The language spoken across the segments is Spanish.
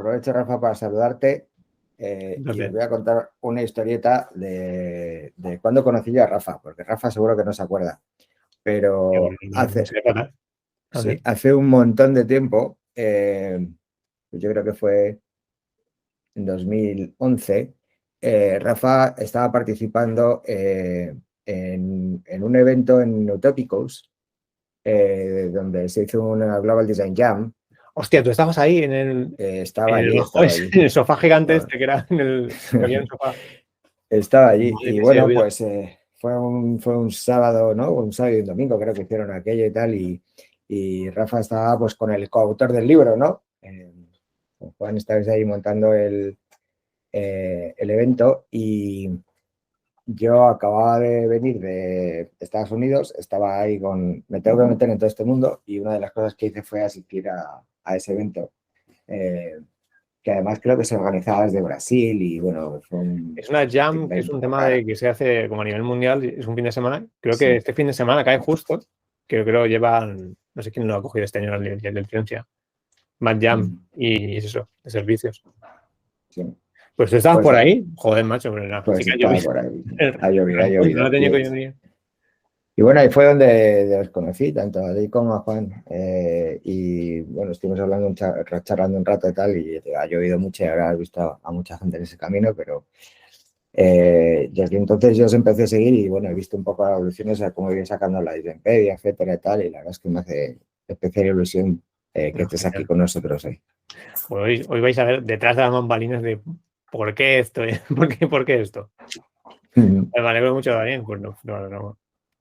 aprovecho, Rafa, para saludarte y Gracias. os voy a contar una historieta de cuando conocí yo a Rafa, porque Rafa seguro que no se acuerda, pero hace un montón de tiempo, pues yo creo que fue en 2011, Rafa estaba participando en un evento en Utopicus, donde se hizo una Global Design Jam. Hostia, tú estabas ahí en el, estaba en allí, el, estaba allí. en el sofá gigante este que era en el sofá. Estaba allí. Madre Y mía, se bueno, me olvidó. pues fue un sábado, ¿no? Un sábado y un domingo creo que hicieron aquello y tal. Y Rafa estaba pues con el coautor del libro, ¿no? Con Juan estabais ahí montando el evento y yo acababa de venir de Estados Unidos, estaba ahí me tengo que meter en todo este mundo y una de las cosas que hice fue asistir a ese evento, que además creo que se organizaba desde Brasil y bueno, es una jam, que es un tema que se hace como a nivel mundial, es un fin de semana. Creo que este fin de semana cae justo, que creo llevan, no sé quién lo ha cogido este año el de ciencia, Mad Jam, y es eso, de servicios. Sí. Pues tú estabas por ahí, joder, macho, pero pues estaba por ahí. Ha llovido. No tenía que venir. Y bueno, ahí fue donde os conocí, tanto a ti como a Juan. Y bueno, estuvimos hablando, charlando un rato y tal, y ha llovido mucho y ahora has visto a mucha gente en ese camino, pero desde entonces yo os empecé a seguir y bueno, he visto un poco la evolución, o sea, cómo iba sacando la Wikipedia, etcétera y tal, y la verdad es que me hace especial ilusión que estés aquí con nosotros hoy. Pues hoy vais a ver detrás de las bambalinas de ¿por qué esto? ¿Por qué esto? Me alegro mucho también, pues no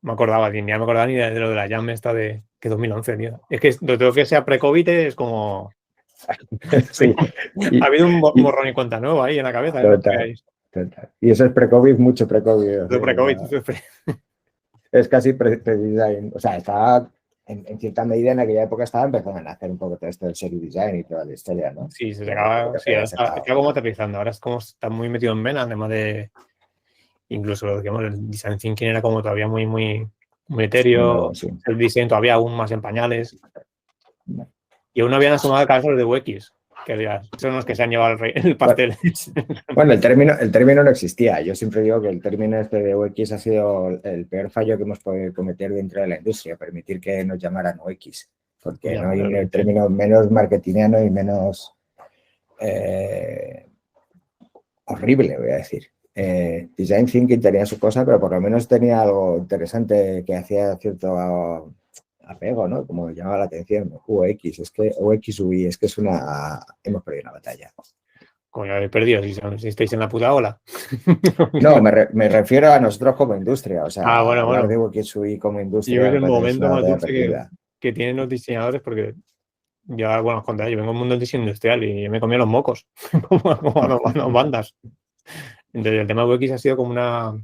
me acordaba ni de lo de la jam esta de que 2011, tío. Es que todo que sea pre-COVID es como... Sí. Ha habido un borrón y cuenta nueva ahí en la cabeza. Total. Y eso es pre-COVID, mucho pre-COVID. Es casi pre-design. O sea, estaba en cierta medida en aquella época estaba empezando a nacer un poco todo esto del series design y toda la historia, ¿no? Sí, se acaba. Sí, está como aterrizando. Ahora es como está muy metido en vena, además de... Incluso, digamos, el design thinking era como todavía muy etéreo. No, sí. El diseño todavía aún más en pañales. Y aún no habían asomado casos de UX, que son los que se han llevado el pastel. Bueno, el término no existía. Yo siempre digo que el término este de UX ha sido el peor fallo que hemos podido cometer dentro de la industria, permitir que nos llamaran UX, porque no hay un término menos marketingiano y menos horrible, voy a decir. Design Thinking tenía su cosa, pero por lo menos tenía algo interesante que hacía cierto apego, ¿no? Como llamaba la atención. UX, es que UX, UI, es que es hemos perdido una batalla. Coño, habéis perdido si estáis en la puta ola. No, me refiero a nosotros como industria, o sea, hablar de UX, UI como industria. Yo es el momento más dulce perdida. que tienen los diseñadores porque ya, bueno, os contaré, yo vengo del mundo del diseño industrial y me comía los mocos como bandas. Entonces el tema de UX ha sido como una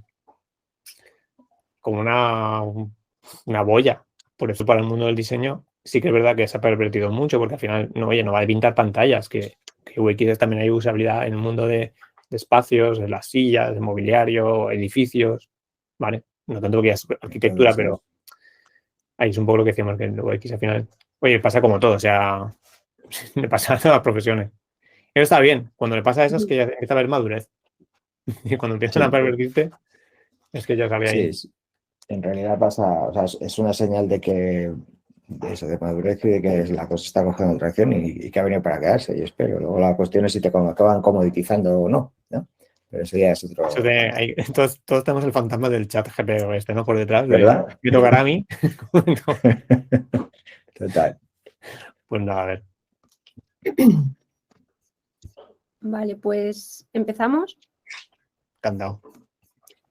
boya. Por eso para el mundo del diseño sí que es verdad que se ha pervertido mucho porque al final no va a pintar pantallas, que UX también hay usabilidad en el mundo de espacios, de las sillas, de mobiliario, edificios, ¿vale? No tanto que es arquitectura, pero ahí es un poco lo que decíamos, que el UX al final, oye, pasa como todo, o sea, le pasa a todas las profesiones. Eso está bien, cuando le pasa a eso es que ya empieza a haber madurez. Y cuando empiezan a pervertirte, es que ya sabía ahí. Sí, en realidad pasa, o sea, es una señal de que de madurez y de que la cosa está cogiendo tracción y que ha venido para quedarse, yo espero. Luego la cuestión es si te acaban comoditizando o no, ¿no? Pero eso ya es otro... Todos tenemos el fantasma del chat GPO este, ¿no? Por detrás. ¿Verdad? Me tocará a mí. Total. Pues nada, a ver. Vale, pues empezamos. Encantado.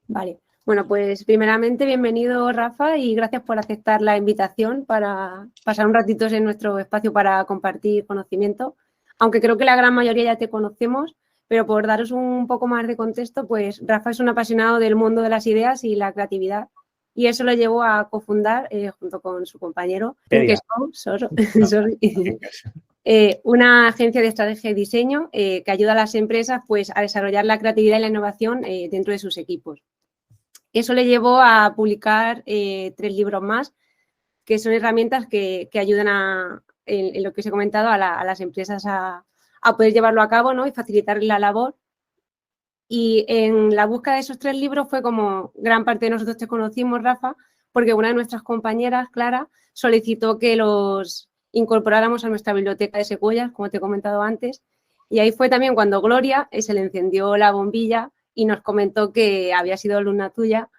Vale. Bueno, pues primeramente bienvenido, Rafa, y gracias por aceptar la invitación para pasar un ratito en nuestro espacio para compartir conocimiento. Aunque creo que la gran mayoría ya te conocemos, pero por daros un poco más de contexto, pues Rafa es un apasionado del mundo de las ideas y la creatividad, y eso lo llevó a cofundar, junto con su compañero, una agencia de estrategia y diseño que ayuda a las empresas pues, a desarrollar la creatividad y la innovación dentro de sus equipos. Eso le llevó a publicar 3 libros más, que son herramientas que ayudan en lo que os he comentado a las empresas a a poder llevarlo a cabo, ¿no? Y facilitar la labor. Y en la búsqueda de esos 3 libros fue como gran parte de nosotros te conocimos, Rafa, porque una de nuestras compañeras, Clara, solicitó que los incorporáramos a nuestra biblioteca de secuoyas, como te he comentado antes. Y ahí fue también cuando Gloria se le encendió la bombilla y nos comentó que había sido alumna tuya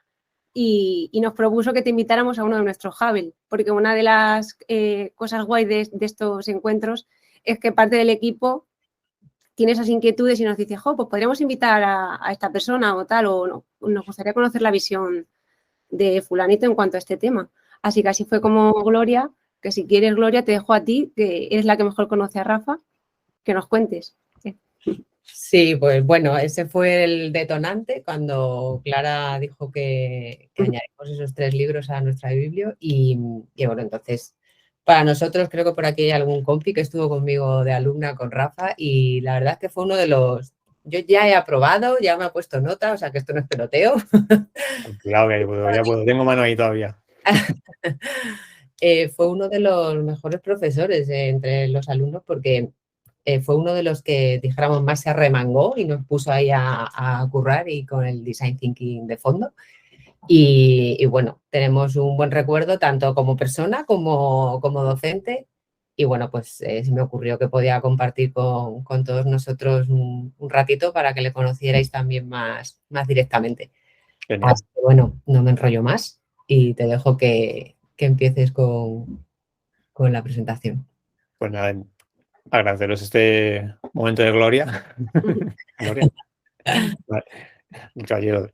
y nos propuso que te invitáramos a uno de nuestros Hubble, porque una de las cosas guay de estos encuentros es que parte del equipo tiene esas inquietudes y nos dice, pues podríamos invitar a esta persona o tal, o no, nos gustaría conocer la visión de fulanito en cuanto a este tema. Así que así fue como Gloria, que si quieres, Gloria, te dejo a ti, que eres la que mejor conoce a Rafa, que nos cuentes. Sí, pues bueno, ese fue el detonante cuando Clara dijo que añadimos esos 3 libros a nuestra Biblia y bueno, entonces para nosotros creo que por aquí hay algún compi que estuvo conmigo de alumna con Rafa y la verdad es que fue uno de los... Yo ya he aprobado, ya me ha puesto nota, o sea que esto no es peloteo. Claro que ya puedo, tengo mano ahí todavía. Fue uno de los mejores profesores entre los alumnos porque fue uno de los que, dijéramos, más se arremangó y nos puso ahí a currar y con el design thinking de fondo. Y bueno, tenemos un buen recuerdo tanto como persona como docente. Y bueno, pues se me ocurrió que podía compartir con todos nosotros un ratito para que le conocierais también más directamente. Genial. Así que bueno, no me enrollo más y te dejo que empieces con la presentación. Pues nada, agradeceros este momento de gloria. Gloria. Vale. Caballero.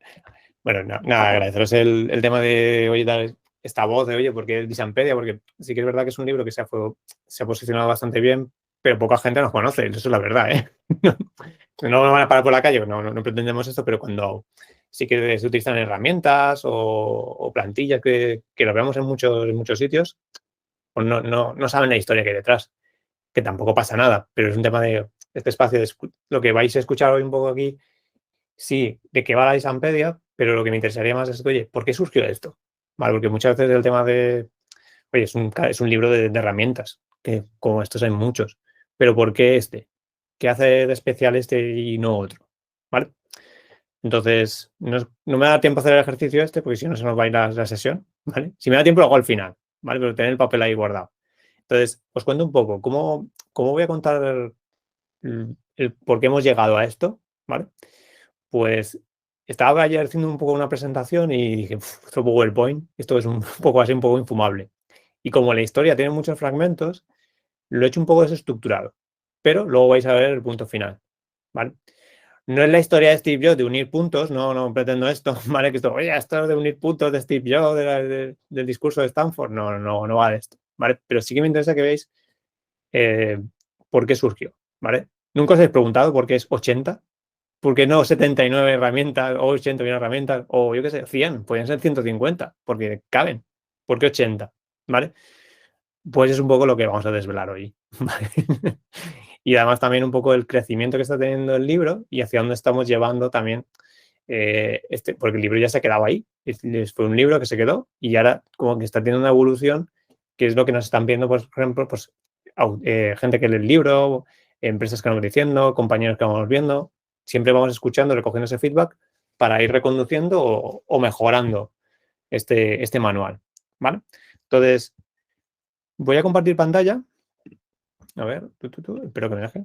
Bueno, nada, agradeceros el tema de, oye, dar esta voz de, oye, porque es Disampedia, porque sí que es verdad que es un libro que se ha posicionado bastante bien, pero poca gente nos conoce, eso es la verdad, ¿eh? No van a parar por la calle, no pretendemos esto, pero cuando sí que se utilizan herramientas o plantillas que lo veamos en muchos sitios, pues no saben la historia que hay detrás, que tampoco pasa nada, pero es un tema de este espacio, de lo que vais a escuchar hoy un poco aquí, sí, de qué va la Disampedia, pero lo que me interesaría más es, oye, ¿por qué surgió esto? Vale, porque muchas veces el tema de, oye, es un libro de herramientas, que como estos hay muchos, pero ¿por qué este? ¿Qué hace de especial este y no otro? ¿Vale? Entonces, no me da tiempo a hacer el ejercicio este, porque si no se nos va a ir la sesión, ¿vale? Si me da tiempo lo hago al final, ¿vale? Pero tener el papel ahí guardado. Entonces, os cuento un poco cómo voy a contar el por qué hemos llegado a esto, ¿vale? Pues estaba ayer haciendo un poco una presentación y dije, esto PowerPoint, esto es un poco así, un poco infumable. Y como la historia tiene muchos fragmentos, lo he hecho un poco desestructurado, pero luego vais a ver el punto final, ¿vale? No es la historia de Steve Jobs de unir puntos, no pretendo esto, ¿vale? Que esto, oye, esto es de unir puntos de Steve Jobs, del discurso de Stanford, no va de esto, ¿vale? Pero sí que me interesa que veáis por qué surgió, ¿vale? Nunca os habéis preguntado por qué es 80, ¿por qué no 79 herramientas o 81 herramientas o yo qué sé, 100? Podrían ser 150 porque caben. ¿Por qué 80? ¿Vale? Pues es un poco lo que vamos a desvelar hoy, ¿vale? Y además también un poco el crecimiento que está teniendo el libro y hacia dónde estamos llevando también porque el libro ya se ha quedado ahí. Fue un libro que se quedó y ahora como que está teniendo una evolución que es lo que nos están viendo, por ejemplo, pues gente que lee el libro, empresas que vamos diciendo, compañeros que vamos viendo. Siempre vamos escuchando, recogiendo ese feedback para ir reconduciendo o mejorando este manual, ¿vale? Entonces, voy a compartir pantalla. A ver, espero que me deje.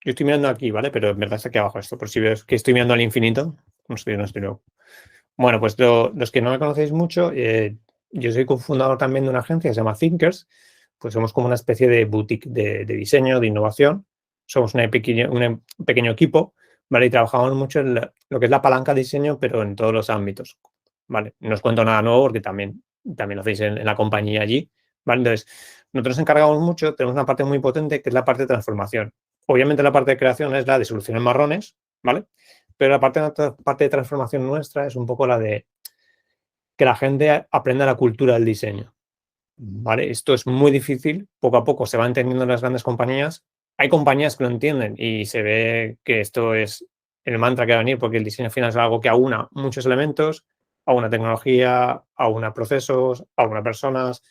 Yo estoy mirando aquí, ¿vale? Pero en verdad está aquí abajo esto, por si ves que estoy mirando al infinito. No estoy luego. Bueno, pues los que no me conocéis mucho, yo soy cofundador también de una agencia que se llama Thinkers. Pues somos como una especie de boutique de diseño, de innovación. Somos un pequeño equipo, ¿vale? Y trabajamos mucho en lo que es la palanca de diseño, pero en todos los ámbitos, ¿vale? No os cuento nada nuevo porque también lo hacéis en la compañía allí, ¿vale? Entonces, nosotros nos encargamos mucho, tenemos una parte muy potente que es la parte de transformación. Obviamente la parte de creación es la de soluciones marrones, ¿vale? Pero la parte de transformación nuestra es un poco la de que la gente aprenda la cultura del diseño, ¿vale? Esto es muy difícil, poco a poco se va entendiendo en las grandes compañías. Hay compañías que lo entienden y se ve que esto es el mantra que va a venir porque el diseño final es algo que aúna muchos elementos, aúna tecnología, aúna procesos, aúna personas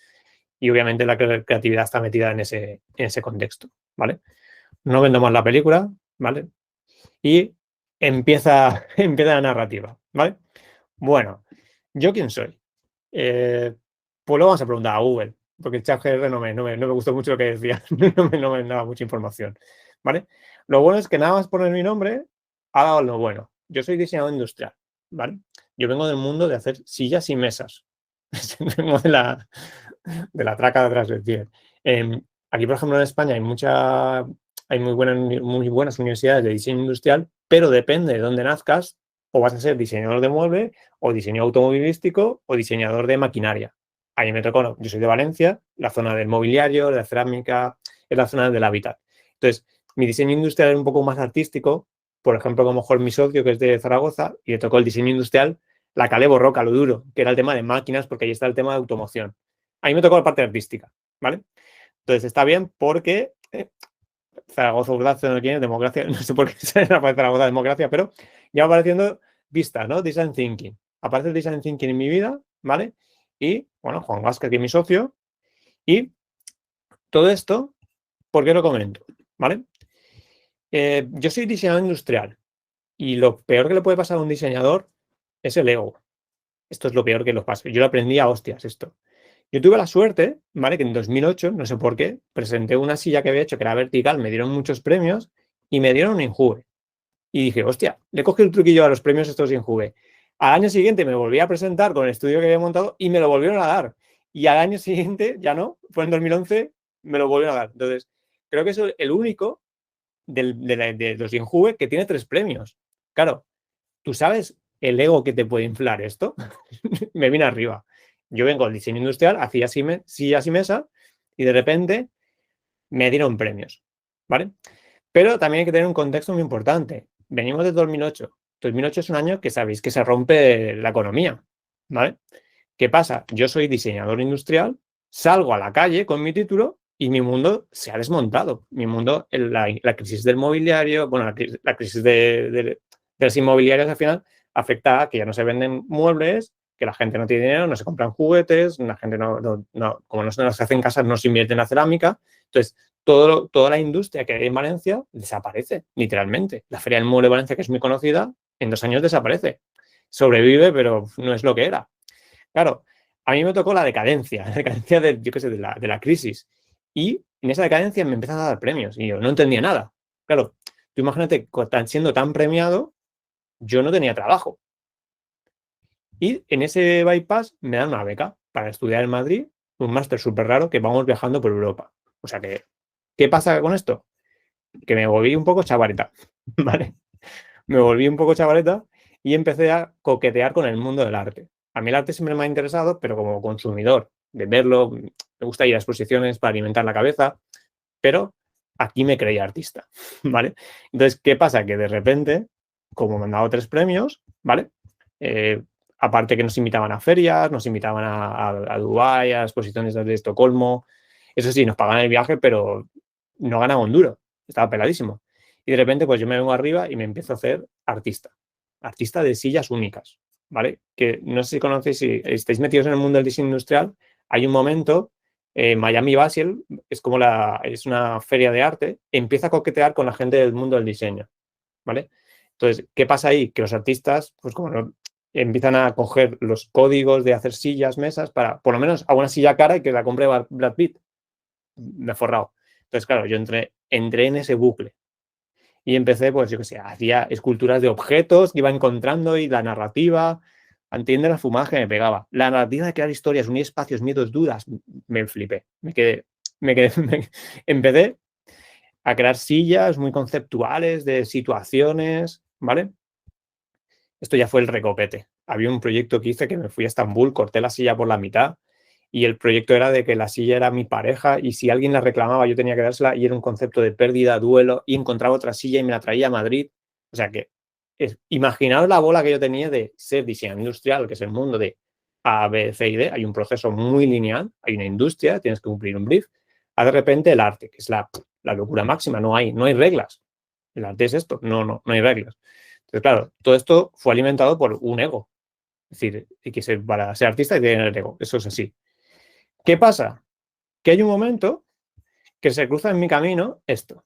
y obviamente la creatividad está metida en ese contexto, ¿vale? No vendo más la película, ¿vale? Y empieza la narrativa, ¿vale? Bueno, ¿yo quién soy? Pues lo vamos a preguntar a Google, porque el ChatGPT no me gustó mucho lo que decía, no me daba mucha información, ¿vale? Lo bueno es que nada más poner mi nombre, ha dado lo bueno. Yo soy diseñador industrial, ¿vale? Yo vengo del mundo de hacer sillas y mesas. Vengo de la traca de atrás, es decir. Aquí, por ejemplo, en España hay muy buenas universidades de diseño industrial, pero depende de dónde nazcas, o vas a ser diseñador de mueble, o diseño automovilístico, o diseñador de maquinaria. A mí me tocó, no, yo soy de Valencia, la zona del mobiliario, de la cerámica, es la zona del hábitat. Entonces, mi diseño industrial es un poco más artístico, por ejemplo, como mejor mi socio, que es de Zaragoza, y le tocó el diseño industrial, la cale borroca, lo duro, que era el tema de máquinas, porque ahí está el tema de automoción. A mí me tocó la parte artística, ¿vale? Entonces está bien porque Zaragoza, Urdazo, no tiene democracia, no sé por qué se llama Zaragoza democracia, pero ya va apareciendo vistas, ¿no? Design Thinking. Aparece el Design Thinking en mi vida, ¿vale? Y, bueno, Juan Vázquez, que es mi socio, y todo esto, ¿por qué lo comento? ¿Vale? Yo soy diseñador industrial y lo peor que le puede pasar a un diseñador es el ego. Esto es lo peor que nos pasa. Yo lo aprendí a hostias esto. Yo tuve la suerte, ¿vale? Que en 2008, no sé por qué, presenté una silla que había hecho que era vertical, me dieron muchos premios y me dieron un enjube. Y dije, hostia, le cogí el truquillo a los premios estos de enjube. Al año siguiente me volví a presentar con el estudio que había montado y me lo volvieron a dar. Y al año siguiente, ya no, fue en 2011, me lo volvieron a dar. Entonces, creo que es el único de los enjube que tiene 3 premios. Claro, ¿tú sabes el ego que te puede inflar esto? Me vine arriba. Yo vengo del diseño industrial, hacía sillas y mesa, y de repente me dieron premios, ¿vale? Pero también hay que tener un contexto muy importante. Venimos de 2008. 2008 es un año que sabéis que se rompe la economía, ¿vale? ¿Qué pasa? Yo soy diseñador industrial, salgo a la calle con mi título y mi mundo se ha desmontado. Mi mundo, la crisis del mobiliario, bueno, la crisis de las inmobiliarias al final afecta a que ya no se venden muebles, que la gente no tiene dinero, no se compran juguetes, la gente como no se hacen casas, no se invierte en la cerámica. Entonces, toda la industria que hay en Valencia desaparece, literalmente. La Feria del Mueble de Valencia, que es muy conocida, en 2 años desaparece. Sobrevive, pero no es lo que era. Claro, a mí me tocó la decadencia yo qué sé, de la crisis. Y en esa decadencia me empezaron a dar premios y yo no entendía nada. Claro, tú imagínate, siendo tan premiado, yo no tenía trabajo. Y en ese bypass me dan una beca para estudiar en Madrid, un máster súper raro que vamos viajando por Europa. O sea que, ¿qué pasa con esto? Que me volví un poco chavareta, ¿vale? Me volví un poco chavareta y empecé a coquetear con el mundo del arte. A mí el arte siempre me ha interesado, pero como consumidor, de verlo, me gusta ir a exposiciones para alimentar la cabeza, pero aquí me creía artista, ¿vale? Entonces, ¿qué pasa? Que de repente, como me han dado 3 premios, ¿vale? Aparte que nos invitaban a ferias, nos invitaban a Dubái, a exposiciones de Estocolmo. Eso sí, nos pagaban el viaje, pero no ganaba un duro. Estaba peladísimo. Y de repente, pues yo me vengo arriba y me empiezo a hacer artista. Artista de sillas únicas, ¿vale? Que no sé si conocéis, si estáis metidos en el mundo del diseño industrial, hay un momento, Miami Basel, es una feria de arte, empieza a coquetear con la gente del mundo del diseño, ¿vale? Entonces, ¿qué pasa ahí? Que los artistas, pues como no, empiezan a coger los códigos de hacer sillas, mesas, para por lo menos a una silla cara y que la compre Brad Pitt. Me he forrado. Entonces, claro, yo entré en ese bucle. Y empecé, pues yo qué sé, hacía esculturas de objetos que iba encontrando y la narrativa, entiende la fumada que me pegaba. La narrativa de crear historias, unir espacios, miedos, dudas, me flipé. Empecé a crear sillas muy conceptuales de situaciones, ¿vale? Esto ya fue el recopete. Había un proyecto que hice que me fui a Estambul, corté la silla por la mitad y el proyecto era de que la silla era mi pareja y si alguien la reclamaba yo tenía que dársela y era un concepto de pérdida, duelo y encontraba otra silla y me la traía a Madrid. O sea que imaginaos la bola que yo tenía de ser diseñador industrial, que es el mundo de A, B, C y D. Hay un proceso muy lineal, hay una industria, tienes que cumplir un brief. De repente el arte, que es la locura máxima, no hay reglas. El arte es esto, no hay reglas. Entonces, claro, todo esto fue alimentado por un ego. Es decir, para ser artista hay que tener ego. Eso es así. ¿Qué pasa? Que hay un momento que se cruza en mi camino esto,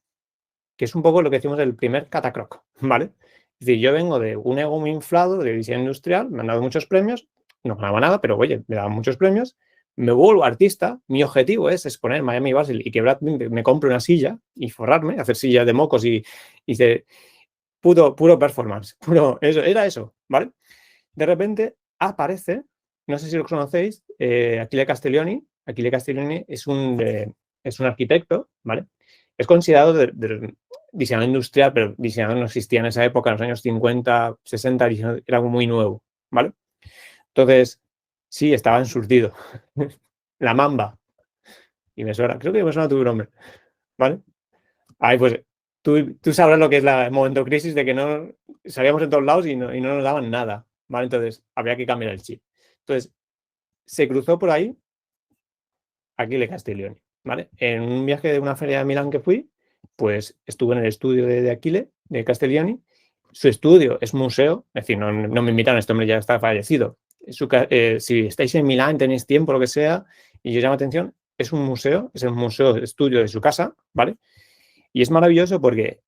que es un poco lo que decimos del primer catacroc, ¿vale? Es decir, yo vengo de un ego muy inflado de diseño industrial, me han dado muchos premios, no ganaba nada, pero oye, me daban muchos premios, me vuelvo artista, mi objetivo es exponer Miami Basel y que Brad Pitt me compre una silla y forrarme, hacer sillas de mocos y de puro performance, eso, era eso, ¿vale? De repente aparece, no sé si lo conocéis, Achille Castiglioni. Achille Castiglioni es un arquitecto, ¿vale? Es considerado diseñador industrial, pero diseñador no existía en esa época, en los años 50, 60, era algo muy nuevo, ¿vale? Entonces, sí, estaba ensurtido. La Mamba. Y me suena, creo que me suena tu nombre, ¿vale? Ahí, pues, tú sabrás lo que es el momento crisis de que no salíamos en todos lados y no nos daban nada, ¿vale? Entonces, había que cambiar el chip. Entonces, se cruzó por ahí Achille Castiglioni, ¿vale? En un viaje de una feria de Milán que fui, pues estuve en el estudio de Achille, de Castiglioni. Su estudio es museo, es decir, no me invitaron, este hombre ya está fallecido. Si estáis en Milán, tenéis tiempo, lo que sea, y os llama atención, es un museo, es el museo estudio de su casa, ¿vale? Y es maravilloso porque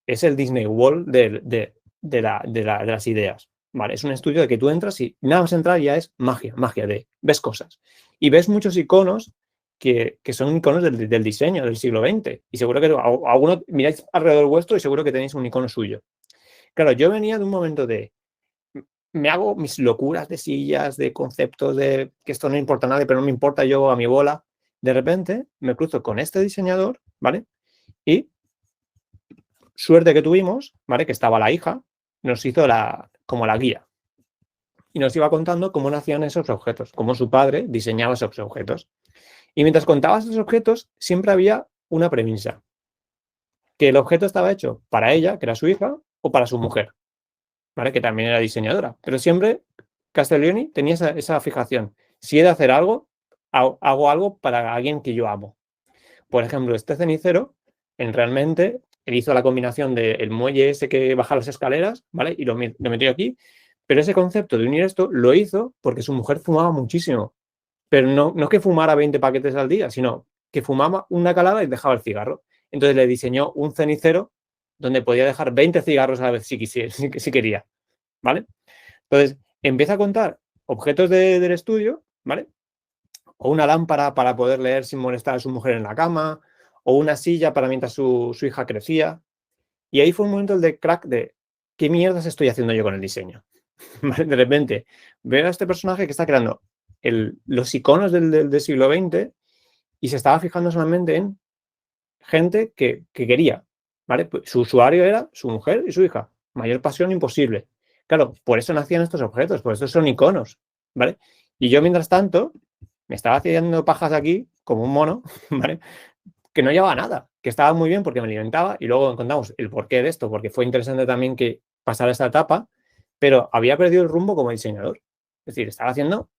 es el Disney World de las ideas, ¿vale? Es un estudio de que tú entras y nada más entrar ya es magia, ves cosas. Y ves muchos iconos que son iconos del diseño del siglo XX. Y seguro que alguno miráis alrededor vuestro y seguro que tenéis un icono suyo. Claro, yo venía de un momento de me hago mis locuras de sillas, de conceptos de que esto no importa a nadie, pero no me importa, yo a mi bola. De repente me cruzo con este diseñador, ¿vale? Y suerte que tuvimos, ¿vale? Que estaba la hija, nos hizo como la guía. Y nos iba contando cómo nacían esos objetos, cómo su padre diseñaba esos objetos. Y mientras contaba esos objetos, siempre había una premisa. Que el objeto estaba hecho para ella, que era su hija, o para su mujer, ¿vale? Que también era diseñadora. Pero siempre Castiglioni tenía esa fijación. Si he de hacer algo, hago algo para alguien que yo amo. Por ejemplo, este cenicero, realmente, él hizo la combinación del muelle ese que baja las escaleras, ¿vale? Y lo metió aquí. Pero ese concepto de unir esto lo hizo porque su mujer fumaba muchísimo. Pero no que fumara 20 paquetes al día, sino que fumaba una calada y dejaba el cigarro. Entonces le diseñó un cenicero donde podía dejar 20 cigarros a la vez si quería, ¿vale? Entonces empieza a contar objetos del estudio, ¿vale? O una lámpara para poder leer sin molestar a su mujer en la cama, o una silla para mientras su hija crecía. Y ahí fue un momento el de crack de ¿qué mierdas estoy haciendo yo con el diseño? De repente veo a este personaje que está creando los iconos del siglo XX y se estaba fijando solamente en gente que quería, ¿vale? Pues su usuario era su mujer y su hija. Mayor pasión imposible. Claro, por eso nacían estos objetos, por eso son iconos, ¿vale? Y yo, mientras tanto, me estaba haciendo pajas aquí, como un mono, ¿vale? Que no llevaba nada, que estaba muy bien porque me alimentaba y luego encontramos el porqué de esto, porque fue interesante también que pasara esta etapa, pero había perdido el rumbo como diseñador. Es decir, estaba haciendo...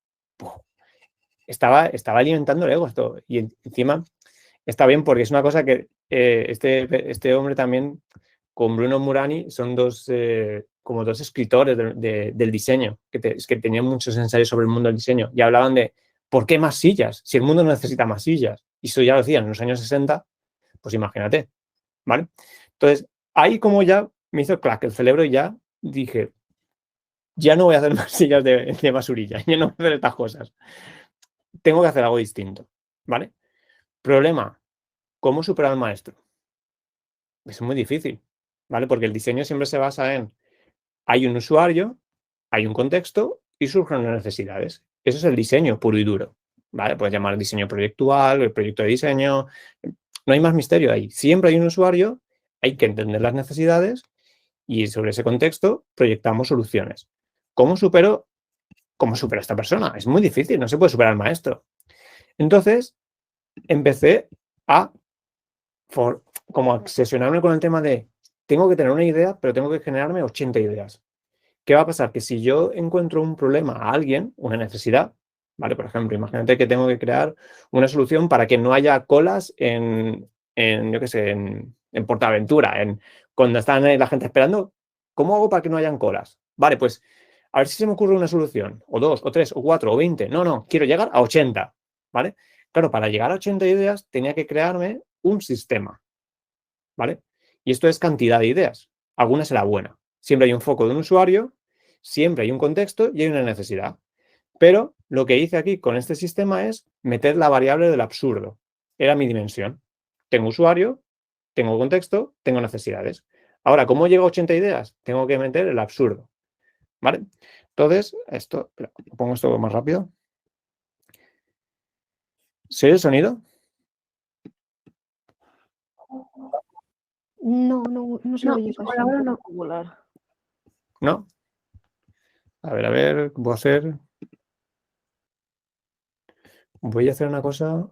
Estaba alimentando el ego esto. Y encima está bien porque es una cosa que este hombre también, con Bruno Murani, son como dos escritores del diseño, que tenían muchos ensayos sobre el mundo del diseño y hablaban de ¿por qué más sillas? Si el mundo no necesita más sillas. Y eso ya lo decían en los años 60, pues imagínate, ¿vale? Entonces, ahí como ya me hizo clac el cerebro y ya dije, ya no voy a hacer más sillas de basurilla, ya no voy a hacer estas cosas. Tengo que hacer algo distinto, ¿vale? Problema, ¿cómo superar al maestro? Es muy difícil, ¿vale? Porque el diseño siempre se basa en hay un usuario, hay un contexto y surgen las necesidades. Eso es el diseño puro y duro, ¿vale? Puedes llamar diseño proyectual, el proyecto de diseño. No hay más misterio ahí. Siempre hay un usuario, hay que entender las necesidades y sobre ese contexto proyectamos soluciones. ¿Cómo supera a esta persona? Es muy difícil, no se puede superar al maestro. Entonces, empecé a como obsesionarme con el tema de tengo que tener una idea, pero tengo que generarme 80 ideas. ¿Qué va a pasar? Que si yo encuentro un problema a alguien, una necesidad, ¿vale? Por ejemplo, imagínate que tengo que crear una solución para que no haya colas yo qué sé, en PortAventura, cuando están la gente esperando, ¿cómo hago para que no hayan colas? Vale, pues a ver si se me ocurre una solución, o 2, o 3, o 4, o 20. No, quiero llegar a 80, ¿vale? Claro, para llegar a 80 ideas tenía que crearme un sistema, ¿vale? Y esto es cantidad de ideas. Alguna será buena. Siempre hay un foco de un usuario, siempre hay un contexto y hay una necesidad. Pero lo que hice aquí con este sistema es meter la variable del absurdo. Era mi dimensión. Tengo usuario, tengo contexto, tengo necesidades. Ahora, ¿cómo llego a 80 ideas? Tengo que meter el absurdo, ¿vale? Entonces, esto, espera, pongo esto más rápido. ¿Se oye el sonido? No se No, oye por casi ahora un no. poco regular. ¿No? A ver, ¿qué puedo hacer? Voy a hacer una cosa.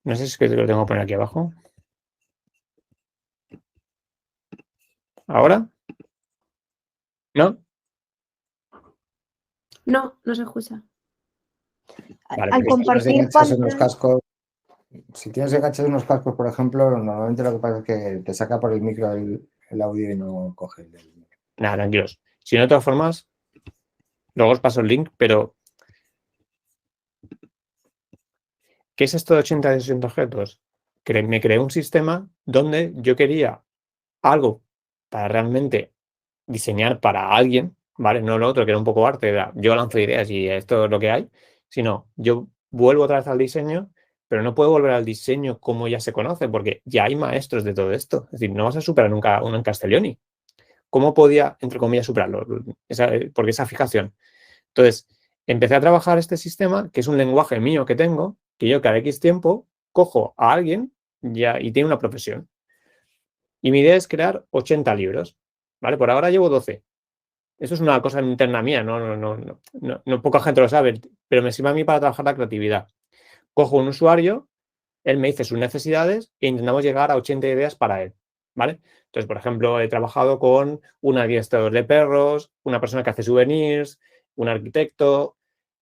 No sé si es que lo tengo que poner aquí abajo. ¿Ahora? ¿No? No, no se escucha. Vale, Al pues Si tienes compartir enganchados unos pantalla, cascos, si tienes enganchados unos cascos, por ejemplo, normalmente lo que pasa es que te saca por el micro el audio y no coge el del micro. nada, tranquilos. Si no, de todas formas, luego os paso el link, pero ¿qué es esto de 80 de 60 objetos? Me creé un sistema donde yo quería algo para realmente diseñar para alguien, ¿vale? No lo otro, que era un poco arte, era yo lanzo ideas y esto es lo que hay, sino yo vuelvo otra vez al diseño, pero no puedo volver al diseño como ya se conoce, porque ya hay maestros de todo esto. Es decir, no vas a superar nunca uno en Castelloni. ¿Cómo podía, entre comillas, superarlo? Porque esa fijación. Entonces, empecé a trabajar este sistema, que es un lenguaje mío que tengo, que yo cada X tiempo cojo a alguien y tiene una profesión. Y mi idea es crear 80 libros, ¿vale? Por ahora llevo 12. Eso es una cosa interna mía, no poca gente lo sabe, pero me sirve a mí para trabajar la creatividad. Cojo un usuario, él me dice sus necesidades e intentamos llegar a 80 ideas para él, ¿vale? Entonces, por ejemplo, he trabajado con un adiestrador de perros, una persona que hace souvenirs, un arquitecto,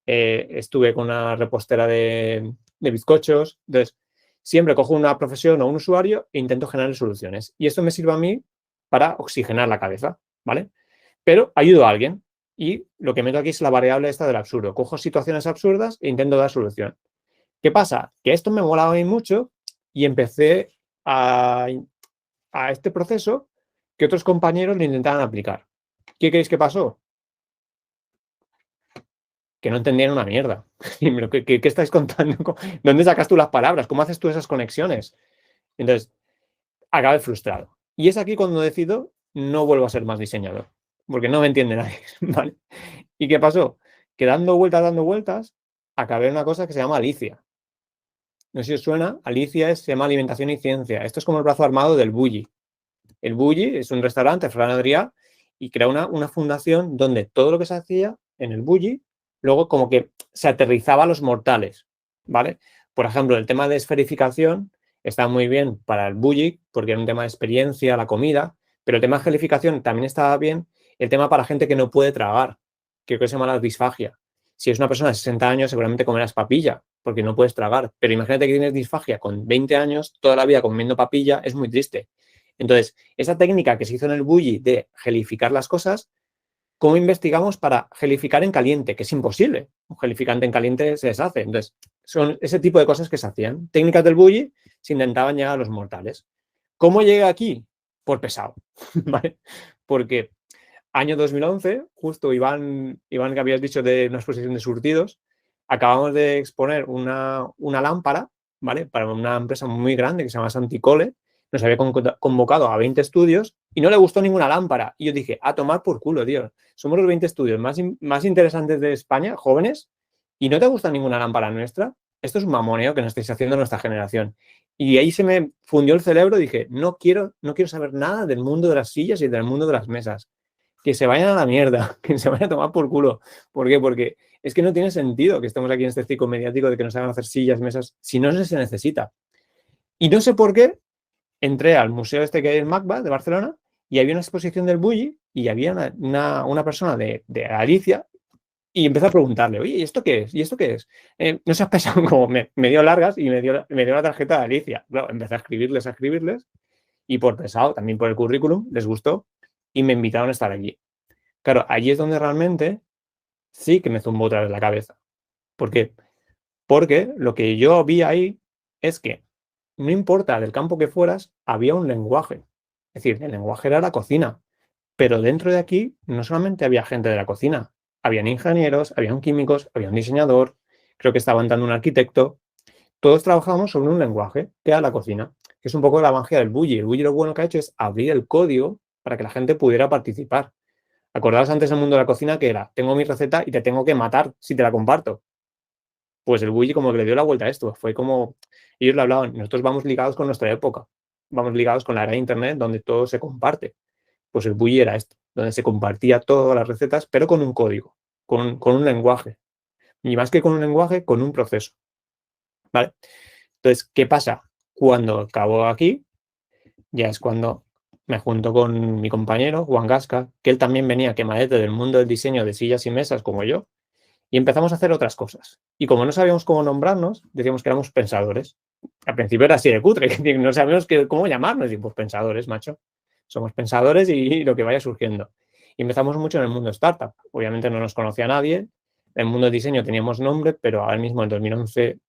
estuve con una repostera de bizcochos. Entonces, siempre cojo una profesión o un usuario e intento generar soluciones. Y esto me sirve a mí para oxigenar la cabeza, ¿vale? Pero ayudo a alguien y lo que meto aquí es la variable esta del absurdo. Cojo situaciones absurdas e intento dar solución. ¿Qué pasa? Que esto me molaba a mí mucho y empecé a este proceso que otros compañeros lo intentaban aplicar. ¿Qué creéis que pasó? Que no entendían una mierda. ¿Qué estáis contando? ¿Dónde sacas tú las palabras? ¿Cómo haces tú esas conexiones? Entonces, acabé frustrado. Y es aquí cuando decido no vuelvo a ser más diseñador, porque no me entiende nadie, ¿vale? ¿Y qué pasó? Que dando vueltas, acabé en una cosa que se llama Alicia. No sé si os suena, Alicia se llama Alimentación y Ciencia. Esto es como el brazo armado del Bulli. El Bulli es un restaurante, Fran Adrià, y crea una fundación donde todo lo que se hacía en el Bulli, luego como que se aterrizaba a los mortales, ¿vale? Por ejemplo, el tema de esferificación está muy bien para el Bulli, porque era un tema de experiencia, la comida, pero el tema de gelificación también estaba bien, el tema para gente que no puede tragar, que se llama la disfagia. Si es una persona de 60 años, seguramente comerás papilla, porque no puedes tragar. Pero imagínate que tienes disfagia con 20 años, toda la vida comiendo papilla, es muy triste. Entonces, esa técnica que se hizo en el Bulli de gelificar las cosas, ¿cómo investigamos para gelificar en caliente? Que es imposible. Un gelificante en caliente se deshace. Entonces, son ese tipo de cosas que se hacían. Técnicas del Bulli se intentaban llegar a los mortales. ¿Cómo llegué aquí? Por pesado, ¿vale? Porque año 2011, justo Iván, que habías dicho de una exposición de surtidos, acabamos de exponer una lámpara, ¿vale? Para una empresa muy grande que se llama Santicole. Nos había convocado a 20 estudios y no le gustó ninguna lámpara. Y yo dije, a tomar por culo, tío. Somos los 20 estudios más interesantes de España, jóvenes, y no te gusta ninguna lámpara nuestra. Esto es un mamoneo que nos estáis haciendo nuestra generación. Y ahí se me fundió el cerebro y dije, no quiero saber nada del mundo de las sillas y del mundo de las mesas. Que se vayan a la mierda, que se vayan a tomar por culo. ¿Por qué? Porque es que no tiene sentido que estemos aquí en este ciclo mediático de que nos hagan hacer sillas, mesas, si no se necesita. Y no sé por qué entré al museo este que hay en MACBA de Barcelona y había una exposición del Bulli y había una persona de Alicia y empecé a preguntarle, oye, ¿y esto qué es? ¿Y esto qué es? No se has pensado como me dio largas y me dio la tarjeta de Alicia. Claro, empecé a escribirles y por pesado, también por el currículum, les gustó y me invitaron a estar allí. Claro, allí es donde realmente sí que me zumbó otra vez la cabeza. ¿Por qué? Porque lo que yo vi ahí es que no importa del campo que fueras, había un lenguaje. Es decir, el lenguaje era la cocina. Pero dentro de aquí no solamente había gente de la cocina, habían ingenieros, habían químicos, había un diseñador, creo que estaba entrando un arquitecto. Todos trabajábamos sobre un lenguaje, que era la cocina, que es un poco la magia del Bulli. El Bulli lo bueno que ha hecho es abrir el código para que la gente pudiera participar. Acordaos antes del mundo de la cocina que era, tengo mi receta y te tengo que matar si te la comparto. Pues el Bulli como que le dio la vuelta a esto. Fue como, ellos lo hablaban, nosotros vamos ligados con nuestra época, vamos ligados con la era de Internet donde todo se comparte. Pues el Bulli era esto, donde se compartía todas las recetas, pero con un código, con un lenguaje. Y más que con un lenguaje, con un proceso. ¿Vale? Entonces, ¿qué pasa? Cuando acabo aquí, ya es cuando me junto con mi compañero, Juan Gasca, que él también venía quemadete del mundo del diseño de sillas y mesas como yo, y empezamos a hacer otras cosas. Y como no sabíamos cómo nombrarnos, decíamos que éramos pensadores. Al principio era así de cutre, que no sabíamos cómo llamarnos. Y pues pensadores, macho. Somos pensadores y lo que vaya surgiendo. Y empezamos mucho en el mundo startup. Obviamente no nos conocía nadie. En el mundo del diseño teníamos nombre, pero ahora mismo en 2011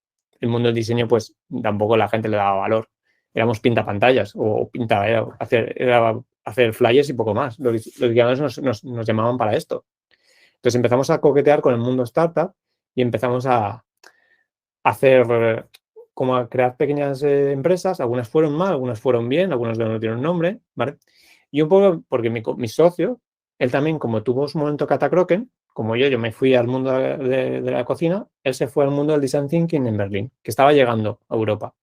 el mundo del diseño pues tampoco la gente le daba valor. Éramos pintapantallas o era hacer flyers y poco más. Los diseñadores nos llamaban para esto. Entonces empezamos a coquetear con el mundo startup y empezamos a hacer, como a crear pequeñas empresas. Algunas fueron mal, algunas fueron bien, algunas no tienen nombre, ¿vale? Y un poco porque mi socio, él también, como tuvo su momento catacroken, como yo me fui al mundo de la cocina, él se fue al mundo del design thinking en Berlín, que estaba llegando a Europa.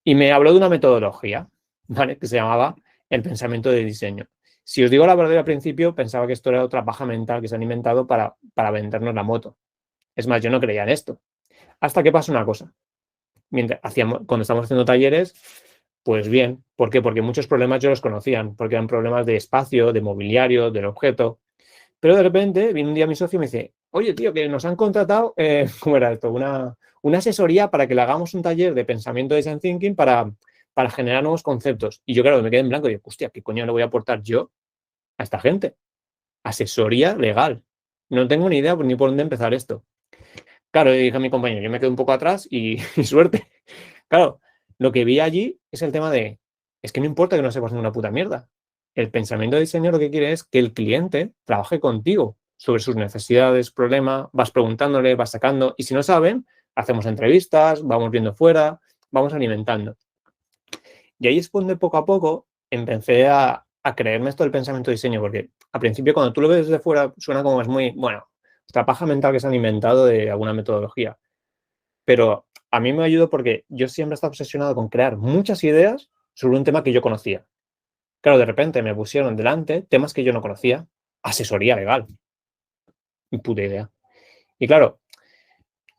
Y me habló de una metodología, ¿vale? Que se llamaba el pensamiento de diseño. Si os digo la verdad, al principio pensaba que esto era otra paja mental que se han inventado para vendernos la moto. Es más, yo no creía en esto. Hasta que pasa una cosa. Cuando estamos haciendo talleres, pues bien. ¿Por qué? Porque muchos problemas yo los conocían, porque eran problemas de espacio, de mobiliario, del objeto. Pero de repente viene un día mi socio y me dice, oye, tío, que nos han contratado, ¿cómo era esto? Una asesoría para que le hagamos un taller de pensamiento de design thinking para generar nuevos conceptos. Y yo, claro, me quedé en blanco y digo, hostia, ¿qué coño le voy a aportar yo a esta gente? Asesoría legal. No tengo ni idea ni por dónde empezar esto. Claro, le dije a mi compañero, yo me quedo un poco atrás y suerte. Claro, lo que vi allí es el tema de, es que no importa que no sepas una puta mierda. El pensamiento de diseño lo que quiere es que el cliente trabaje contigo sobre sus necesidades, problemas, vas preguntándole, vas sacando, y si no saben, hacemos entrevistas, vamos viendo fuera, vamos alimentando. Y ahí es donde poco a poco empecé a creerme esto del pensamiento de diseño, porque al principio cuando tú lo ves desde fuera suena como es muy, bueno, esta paja mental que se han inventado de alguna metodología. Pero a mí me ayudó porque yo siempre he estado obsesionado con crear muchas ideas sobre un tema que yo conocía. Claro, de repente me pusieron delante temas que yo no conocía. Asesoría legal. Ni puta idea. Y claro,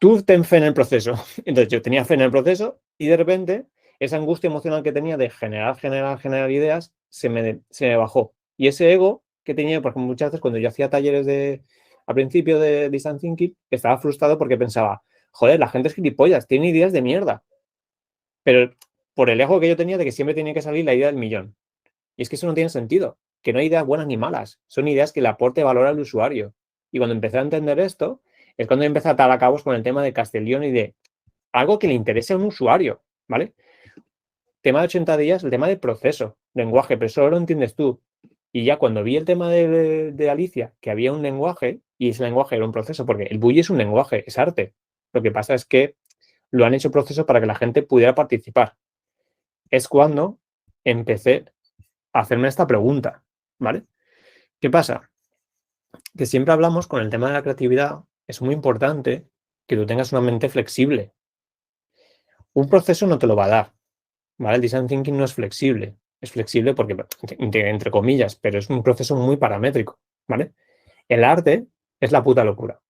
tú ten fe en el proceso. Entonces yo tenía fe en el proceso y de repente esa angustia emocional que tenía de generar ideas se me bajó. Y ese ego que tenía, por ejemplo, muchas veces cuando yo hacía talleres al principio de Design Thinking, estaba frustrado porque pensaba, joder, la gente es gilipollas, tiene ideas de mierda. Pero por el ego que yo tenía de que siempre tenía que salir la idea del millón. Y es que eso no tiene sentido, que no hay ideas buenas ni malas, son ideas que le aporte valor al usuario. Y cuando empecé a entender esto, es cuando empecé a atar a cabos con el tema de Castellón y de algo que le interese a un usuario, ¿vale? Tema de 80 días, el tema del proceso, lenguaje, pero eso lo entiendes tú. Y ya cuando vi el tema de Alicia, que había un lenguaje, y ese lenguaje era un proceso, porque el Bulli es un lenguaje, es arte. Lo que pasa es que lo han hecho proceso para que la gente pudiera participar. Es cuando empecé a hacerme esta pregunta, ¿vale? ¿Qué pasa? Que siempre hablamos con el tema de la creatividad, es muy importante que tú tengas una mente flexible. Un proceso no te lo va a dar, ¿vale? El design thinking no es flexible. Es flexible porque, entre comillas, pero es un proceso muy paramétrico, ¿vale? El arte es la puta locura.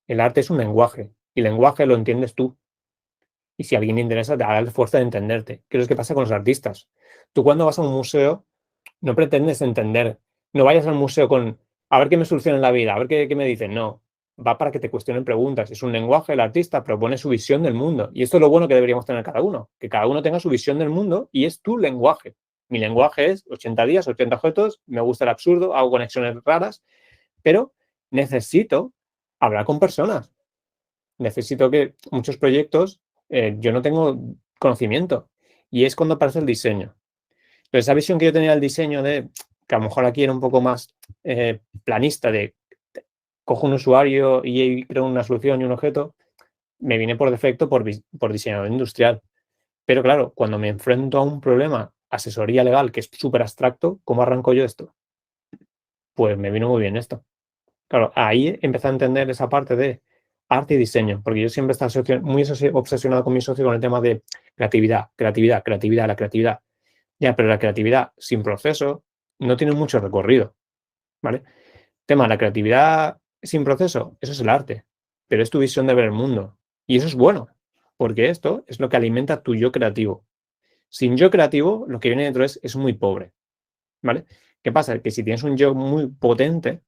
El arte es un lenguaje y el lenguaje lo entiendes tú. Y si a alguien le interesa, te hará el esfuerzo de entenderte. ¿Qué es lo que pasa con los artistas? Tú cuando vas a un museo no pretendes entender. No vayas al museo con a ver qué me soluciona en la vida, a ver qué me dicen. No, va para que te cuestionen preguntas. Es un lenguaje, el artista propone su visión del mundo. Y esto es lo bueno que deberíamos tener cada uno, que cada uno tenga su visión del mundo y es tu lenguaje. Mi lenguaje es 80 días, 80 objetos, me gusta el absurdo, hago conexiones raras, pero necesito hablar con personas. Necesito que muchos proyectos, yo no tengo conocimiento. Y es cuando aparece el diseño. Pero esa visión que yo tenía del diseño, de que a lo mejor aquí era un poco más planista, de cojo un usuario y creo una solución y un objeto, me viene por defecto por diseñador industrial. Pero claro, cuando me enfrento a un problema, asesoría legal, que es súper abstracto, ¿cómo arranco yo esto? Pues me vino muy bien esto. Claro, ahí empecé a entender esa parte de arte y diseño, porque yo siempre he estado muy obsesionado con mi socio con el tema de creatividad, creatividad, creatividad, la creatividad. Ya, pero la creatividad sin proceso no tiene mucho recorrido, ¿vale? Tema, la creatividad sin proceso, eso es el arte, pero es tu visión de ver el mundo. Y eso es bueno, porque esto es lo que alimenta tu yo creativo. Sin yo creativo, lo que viene dentro es muy pobre, ¿vale? ¿Qué pasa? Que si tienes un yo muy potente,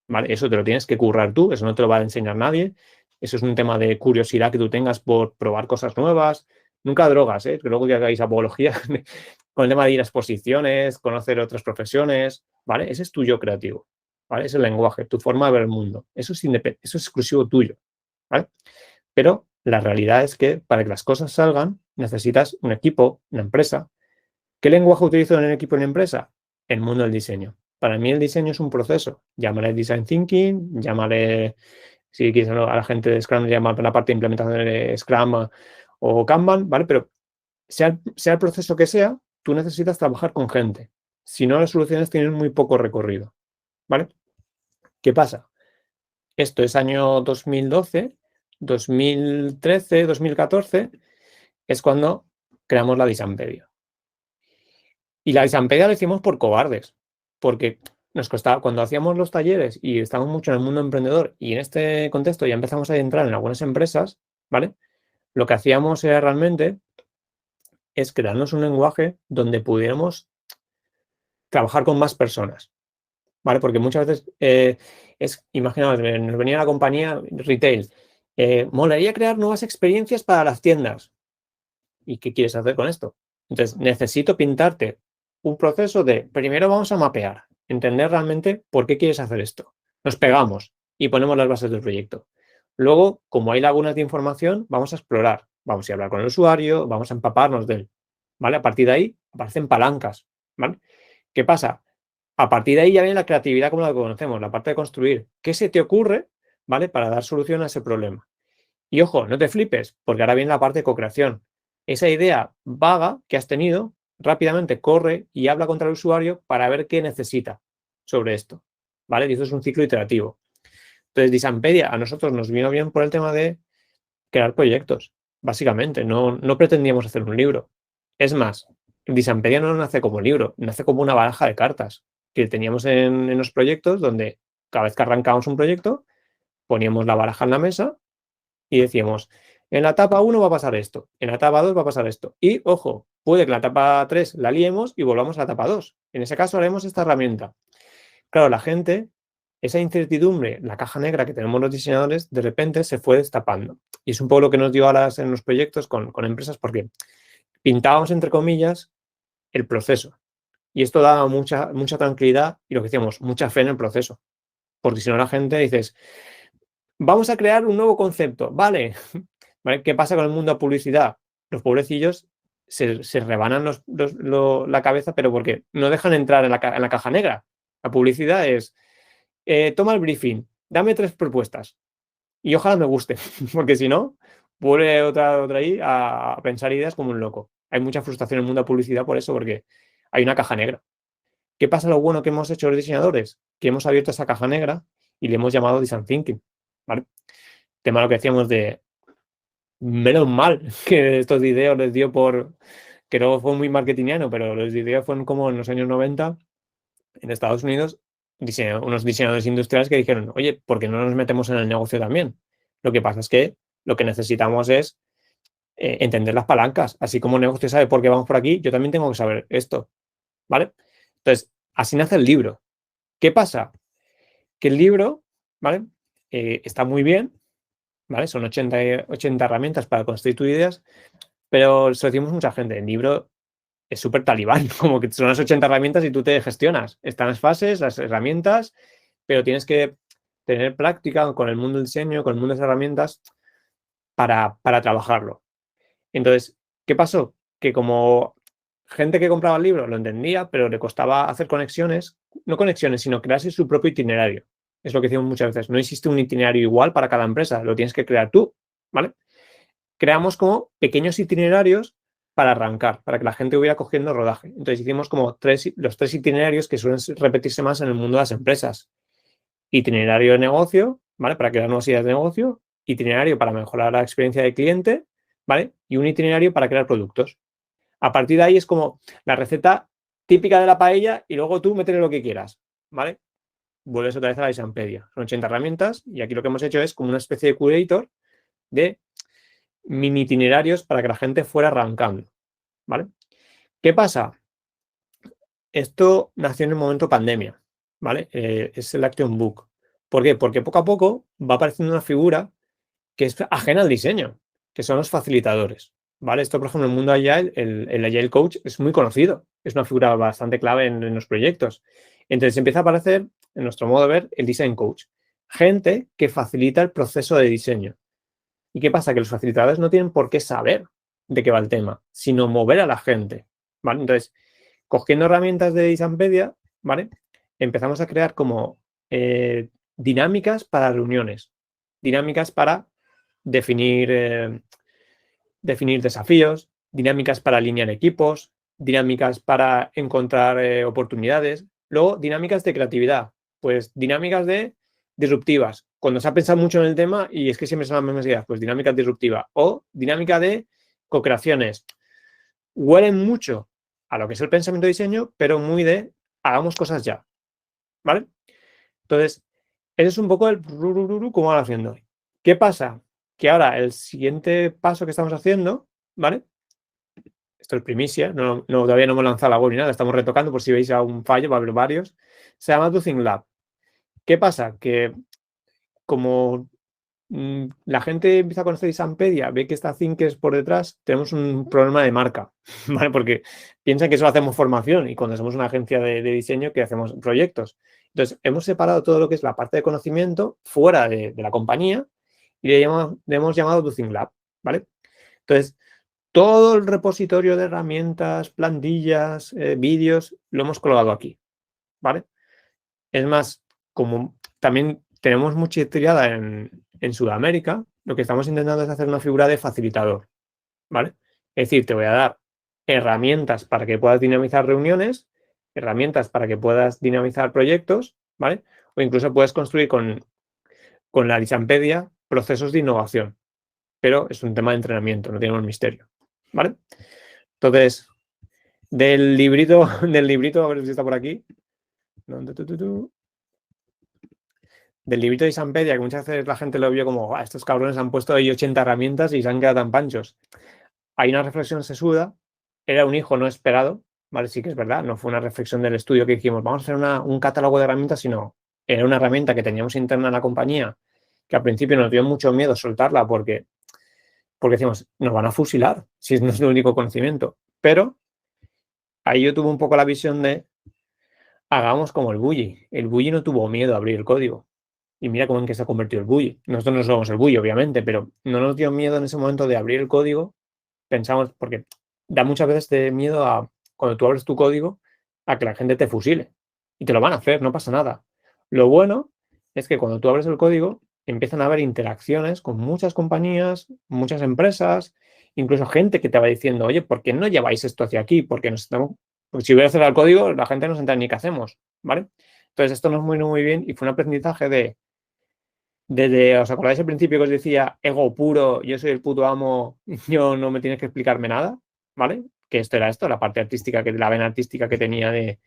¿vale? Eso te lo tienes que currar tú, eso no te lo va a enseñar nadie. Eso es un tema de curiosidad que tú tengas por probar cosas nuevas. Nunca drogas, ¿eh? Que luego que hagáis apología con el tema de ir a exposiciones, conocer otras profesiones, ¿vale? Ese es tu yo creativo, ¿vale? Es el lenguaje, tu forma de ver el mundo. Eso es eso es exclusivo tuyo, ¿vale? Pero la realidad es que para que las cosas salgan necesitas un equipo, una empresa. ¿Qué lenguaje utilizo en el equipo y en la empresa? El mundo del diseño. Para mí el diseño es un proceso. Llámale design thinking, llámale, si quieres a la gente de Scrum, llámale la parte de implementación de Scrum o Kanban, ¿vale? Pero sea el proceso que sea, tú necesitas trabajar con gente. Si no, las soluciones tienen muy poco recorrido, ¿vale? ¿Qué pasa? Esto es año 2012, 2013, 2014, es cuando creamos la Designpedia. Y la Designpedia lo hicimos por cobardes, porque nos costaba, cuando hacíamos los talleres y estábamos mucho en el mundo emprendedor y en este contexto ya empezamos a entrar en algunas empresas, ¿vale? Lo que hacíamos era realmente es crearnos un lenguaje donde pudiéramos trabajar con más personas, ¿vale? Porque muchas veces imaginaos, nos venía la compañía retail, molaría crear nuevas experiencias para las tiendas. ¿Y qué quieres hacer con esto? Entonces, necesito pintarte un proceso de, primero vamos a mapear, entender realmente por qué quieres hacer esto. Nos pegamos y ponemos las bases del proyecto. Luego, como hay lagunas de información, vamos a explorar, vamos a hablar con el usuario, vamos a empaparnos de él, ¿vale? A partir de ahí aparecen palancas, ¿vale? ¿Qué pasa? A partir de ahí ya viene la creatividad como la conocemos, la parte de construir. ¿Qué se te ocurre, ¿vale? Para dar solución a ese problema. Y ojo, no te flipes, porque ahora viene la parte de co-creación. Esa idea vaga que has tenido, rápidamente corre y habla contra el usuario para ver qué necesita sobre esto, ¿vale? Y eso es un ciclo iterativo. Entonces, Designpedia a nosotros nos vino bien por el tema de crear proyectos, básicamente. No pretendíamos hacer un libro. Es más, Designpedia no nace como libro, nace como una baraja de cartas que teníamos en los proyectos, donde cada vez que arrancábamos un proyecto, poníamos la baraja en la mesa y decíamos, en la etapa 1 va a pasar esto, en la etapa 2 va a pasar esto. Y, ojo, puede que en la etapa 3 la liemos y volvamos a la etapa 2. En ese caso haremos esta herramienta. Claro, la gente, esa incertidumbre, la caja negra que tenemos los diseñadores, de repente se fue destapando. Y es un poco lo que nos dio ahora en los proyectos con empresas, porque pintábamos, entre comillas, el proceso. Y esto daba mucha tranquilidad y lo que decíamos, mucha fe en el proceso. Porque si no la gente dices, vamos a crear un nuevo concepto, ¿vale? ¿Qué pasa con el mundo de publicidad? Los pobrecillos se rebanan la cabeza, pero porque no dejan entrar en la caja negra. La publicidad es, toma el briefing, dame 3 propuestas y ojalá me guste, porque si no, vuelve otra ahí a pensar ideas como un loco. Hay mucha frustración en el mundo de publicidad por eso, porque hay una caja negra. ¿Qué pasa lo bueno que hemos hecho los diseñadores? Que hemos abierto esa caja negra y le hemos llamado Design Thinking, ¿vale? Tema lo que decíamos de menos mal que estos videos les dio que no fue muy marketingiano, pero los videos fueron como en los años 90 en Estados Unidos, unos diseñadores industriales que dijeron, oye, ¿por qué no nos metemos en el negocio también? Lo que pasa es que lo que necesitamos es entender las palancas. Así como el negocio sabe por qué vamos por aquí, yo también tengo que saber esto, ¿vale? Entonces, así nace el libro. ¿Qué pasa? Que el libro, ¿vale? Está muy bien, ¿vale? Son 80 herramientas para construir tus ideas, pero se lo decimos mucha gente, el libro es súper talibán, como que son las 80 herramientas y tú te gestionas. Están las fases, las herramientas, pero tienes que tener práctica con el mundo del diseño, con el mundo de las herramientas para trabajarlo. Entonces, ¿Qué pasó? Que como gente que compraba el libro lo entendía, pero le costaba hacer conexiones, no conexiones, sino crearse su propio itinerario. Es lo que decimos muchas veces. No existe un itinerario igual para cada empresa, lo tienes que crear tú, ¿vale? Creamos como pequeños itinerarios para arrancar, para que la gente hubiera cogiendo rodaje. Entonces hicimos como los 3 itinerarios que suelen repetirse más en el mundo de las empresas. Itinerario de negocio, ¿vale? Para crear nuevas ideas de negocio, itinerario para mejorar la experiencia del cliente, ¿vale? Y un itinerario para crear productos. A partir de ahí es como la receta típica de la paella y luego tú métele lo que quieras, ¿vale? Vuelves otra vez a la Exampedia. Son 80 herramientas y aquí lo que hemos hecho es como una especie de curator de mini itinerarios para que la gente fuera arrancando, ¿vale? ¿Qué pasa? Esto nació en el momento pandemia, ¿vale? Es el Action Book. ¿Por qué? Porque poco a poco va apareciendo una figura que es ajena al diseño, que son los facilitadores, ¿vale? Esto, por ejemplo, en el mundo Agile, el Agile Coach es muy conocido, es una figura bastante clave en los proyectos. Entonces empieza a aparecer, en nuestro modo de ver, el Design Coach. Gente que facilita el proceso de diseño. ¿Y qué pasa? Que los facilitadores no tienen por qué saber de qué va el tema, sino mover a la gente, ¿vale? Entonces, cogiendo herramientas de Exampedia, ¿vale? Empezamos a crear como dinámicas para reuniones, dinámicas para definir desafíos, dinámicas para alinear equipos, dinámicas para encontrar oportunidades, luego dinámicas de creatividad, pues dinámicas de disruptivas, cuando se ha pensado mucho en el tema y es que siempre son las mismas ideas, pues dinámica disruptiva o dinámica de co-creaciones. Huelen mucho a lo que es el pensamiento de diseño, pero muy de hagamos cosas ya, ¿vale? Entonces, ese es un poco el cómo van haciendo. ¿Qué pasa? Que ahora el siguiente paso que estamos haciendo, ¿vale? Esto es primicia, todavía no hemos lanzado la web ni nada, estamos retocando por si veis algún fallo, va a haber varios. Se llama Do Think Lab. ¿Qué pasa? Que como la gente empieza a conocer Exampedia, ve que está Thinkers por detrás, tenemos un problema de marca, ¿vale? Porque piensan que solo hacemos formación y cuando somos una agencia de diseño que hacemos proyectos. Entonces, hemos separado todo lo que es la parte de conocimiento fuera de la compañía y le hemos llamado Do Think Lab, ¿vale? Entonces, todo el repositorio de herramientas, plantillas, vídeos, lo hemos colgado aquí, ¿vale? Es más, como también tenemos mucha tirada en Sudamérica, lo que estamos intentando es hacer una figura de facilitador, ¿vale? Es decir, te voy a dar herramientas para que puedas dinamizar reuniones, herramientas para que puedas dinamizar proyectos, ¿vale? O incluso puedes construir con la Exampedia procesos de innovación, pero es un tema de entrenamiento, no tenemos misterio, ¿vale? Entonces, del librito, a ver si está por aquí. Del librito de Exampedia, que muchas veces la gente lo vio como, estos cabrones han puesto ahí 80 herramientas y se han quedado tan panchos. Hay una reflexión sesuda, era un hijo no esperado, ¿vale? Sí que es verdad, no fue una reflexión del estudio que dijimos, vamos a hacer un catálogo de herramientas, sino era una herramienta que teníamos interna en la compañía, que al principio nos dio mucho miedo soltarla porque decíamos, nos van a fusilar si no es el único conocimiento. Pero ahí yo tuve un poco la visión de, hagamos como el Bully. El Bully no tuvo miedo a abrir el código. Y mira cómo en qué se ha convertido el Bully. Nosotros no somos el Bully, obviamente, pero no nos dio miedo en ese momento de abrir el código. Pensamos, porque da muchas veces de miedo a, cuando tú abres tu código, a que la gente te fusile. Y te lo van a hacer, no pasa nada. Lo bueno es que cuando tú abres el código, empiezan a haber interacciones con muchas compañías, muchas empresas, incluso gente que te va diciendo, oye, ¿por qué no lleváis esto hacia aquí? Porque si voy a cerrar el código, la gente no se entera ni qué hacemos, ¿vale? Entonces, esto nos muy, muy bien y fue un aprendizaje ¿os acordáis al principio que os decía ego puro, yo soy el puto amo, yo no me tienes que explicarme nada, ¿vale? Que esto era la parte artística, la vena artística que tenía de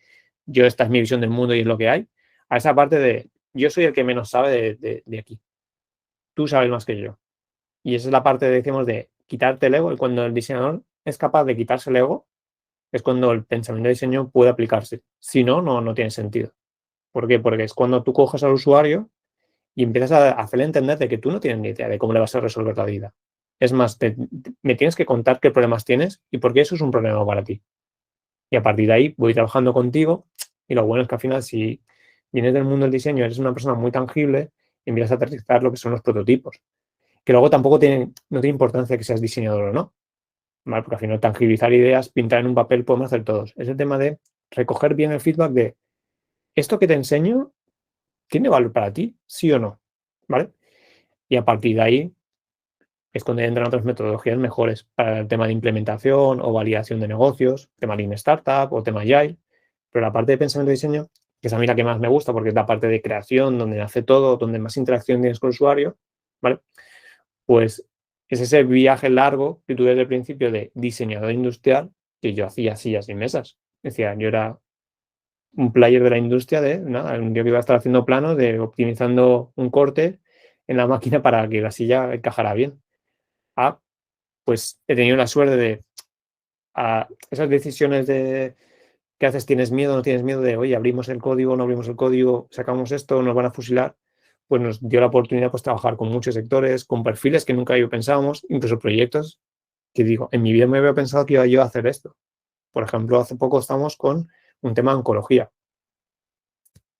esta es mi visión del mundo y es lo que hay, a esa parte de yo soy el que menos sabe de aquí. Tú sabes más que yo. Y esa es la parte, decimos, de quitarte el ego. Y cuando el diseñador es capaz de quitarse el ego, es cuando el pensamiento de diseño puede aplicarse. Si no, no tiene sentido. ¿Por qué? Porque es cuando tú coges al usuario y empiezas a hacerle entender de que tú no tienes ni idea de cómo le vas a resolver la vida. Es más, me tienes que contar qué problemas tienes y por qué eso es un problema para ti. Y a partir de ahí voy trabajando contigo y lo bueno es que al final si vienes del mundo del diseño, eres una persona muy tangible y empiezas a aterrizar lo que son los prototipos. Que luego tampoco no tiene importancia que seas diseñador o no. ¿vale? Porque al final tangibilizar ideas, pintar en un papel, podemos hacer todos. Es el tema de recoger bien el feedback de esto que te enseño, ¿tiene valor para ti? ¿Sí o no? ¿Vale? Y a partir de ahí es cuando entran otras metodologías mejores para el tema de implementación o validación de negocios, tema Lean Startup o tema Agile. Pero la parte de pensamiento y diseño, que es a mí la que más me gusta porque es la parte de creación, donde nace todo, donde más interacción tienes con el usuario, ¿vale? Pues es ese viaje largo que tuve desde el principio de diseñador industrial, que yo hacía sillas y mesas. Decía, yo era un player de la industria de, nada, un día que iba a estar haciendo planos de optimizando un corte en la máquina para que la silla encajara bien. Pues he tenido la suerte de esas decisiones de qué haces, tienes miedo, no tienes miedo de, oye, abrimos el código, no abrimos el código, sacamos esto, nos van a fusilar, pues nos dio la oportunidad pues trabajar con muchos sectores, con perfiles que nunca yo pensábamos, incluso proyectos que digo, en mi vida me había pensado que iba yo a hacer esto. Por ejemplo, hace poco estamos con un tema de oncología,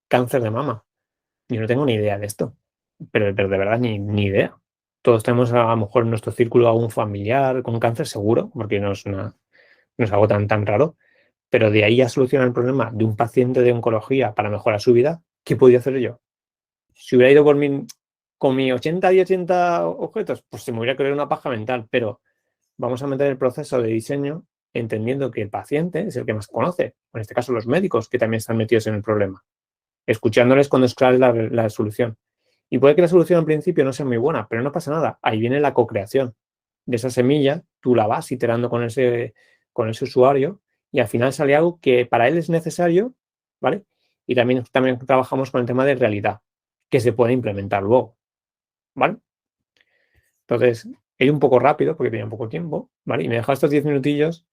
cáncer de mama. Yo no tengo ni idea de esto, pero de verdad ni idea. Todos tenemos a lo mejor en nuestro círculo a un familiar con cáncer seguro, porque no es algo tan raro, pero de ahí a solucionar el problema de un paciente de oncología para mejorar su vida, ¿qué podía hacer yo? Si hubiera ido con mi 80 y 80 objetos, pues se me hubiera creado una paja mental, pero vamos a meter el proceso de diseño entendiendo que el paciente es el que más conoce, en este caso los médicos que también están metidos en el problema, escuchándoles cuando es clara la solución. Y puede que la solución al principio no sea muy buena, pero no pasa nada. Ahí viene la co-creación. De esa semilla, tú la vas iterando con ese usuario y al final sale algo que para él es necesario, ¿vale? Y también trabajamos con el tema de realidad, que se puede implementar luego, ¿vale? Entonces, he ido un poco rápido porque tenía poco tiempo, ¿vale? Y me he dejado estos 10 minutillos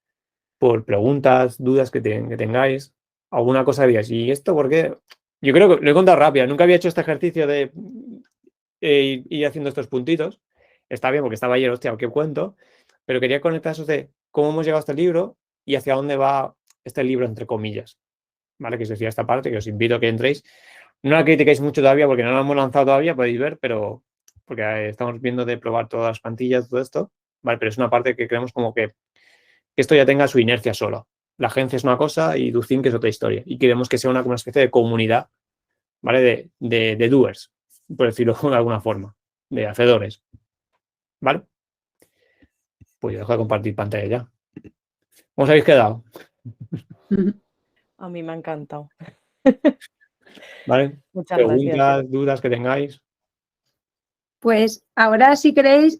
por preguntas, dudas que tengáis, alguna cosa que digáis, ¿y esto por qué? Yo creo que lo he contado rápido, nunca había hecho este ejercicio de ir haciendo estos puntitos. Está bien porque estaba ayer, hostia, ¿qué cuento? Pero quería conectar eso de cómo hemos llegado a este libro y hacia dónde va este libro, entre comillas, ¿vale? Que os decía esta parte, que os invito a que entréis. No la critiquéis mucho todavía porque no la hemos lanzado todavía, podéis ver, pero porque estamos viendo de probar todas las plantillas, todo esto, ¿vale? Pero es una parte que creemos como que esto ya tenga su inercia solo. La agencia es una cosa y DoThink es otra historia. Y queremos que sea una especie de comunidad, ¿vale? De doers, por decirlo de alguna forma, de hacedores, ¿vale? Pues yo dejo de compartir pantalla ya. ¿Cómo os habéis quedado? A mí me ha encantado. ¿Vale? Muchas Preguntas, gracias. dudas que tengáis. Pues ahora, si queréis,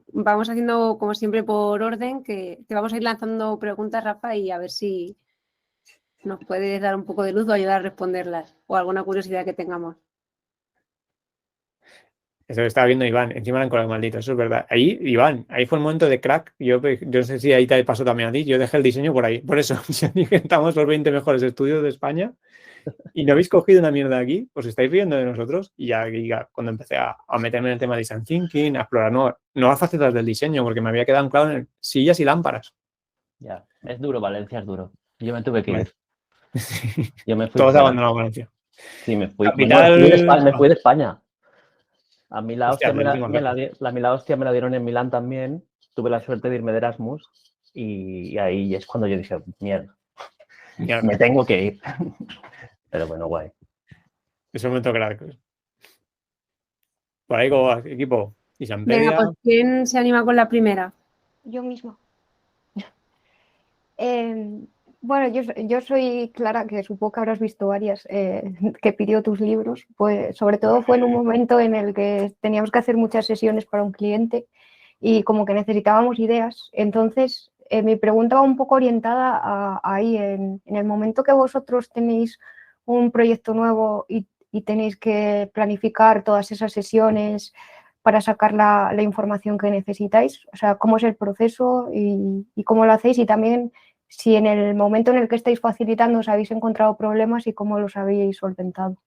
vamos haciendo como siempre por orden, que te vamos a ir lanzando preguntas, Rafa, y a ver si nos puedes dar un poco de luz o ayudar a responderlas o alguna curiosidad que tengamos. Eso que estaba viendo Iván, encima eran con el maldito, eso es verdad. Ahí, Iván, ahí fue un momento de crack. Yo no sé si ahí te pasó también a ti, yo dejé el diseño por ahí. Por eso, yo dije, estamos los 20 mejores estudios de España y no habéis cogido una mierda aquí, os estáis riendo de nosotros. Y ya cuando empecé a meterme en el tema de design thinking, a explorar nuevas facetas del diseño, porque me había quedado anclado en sillas y lámparas. Ya, es duro, Valencia es duro. Yo me tuve que ir. Sí. Yo me fui Todos fuera. abandonaron Valencia. Sí, me fui. Capital... Bueno, me fui de España. A mí la Hostia, hostia me la dieron en Milán también. Tuve la suerte de irme de Erasmus y ahí es cuando yo dije, mierda, me tengo que ir. Pero bueno, guay. Eso me toca crack. Por ahí, como equipo. Y Venga, pues ¿quién se anima con la primera? Yo misma. Bueno, yo soy Clara, que supongo que habrás visto varias, que pidió tus libros. Pues sobre todo fue en un momento en el que teníamos que hacer muchas sesiones para un cliente y como que necesitábamos ideas. Entonces, mi pregunta va un poco orientada ahí, en el momento que vosotros tenéis un proyecto nuevo y tenéis que planificar todas esas sesiones para sacar la información que necesitáis. O sea, cómo es el proceso y cómo lo hacéis, y también si en el momento en el que estáis facilitando os habéis encontrado problemas y cómo los habéis solventado.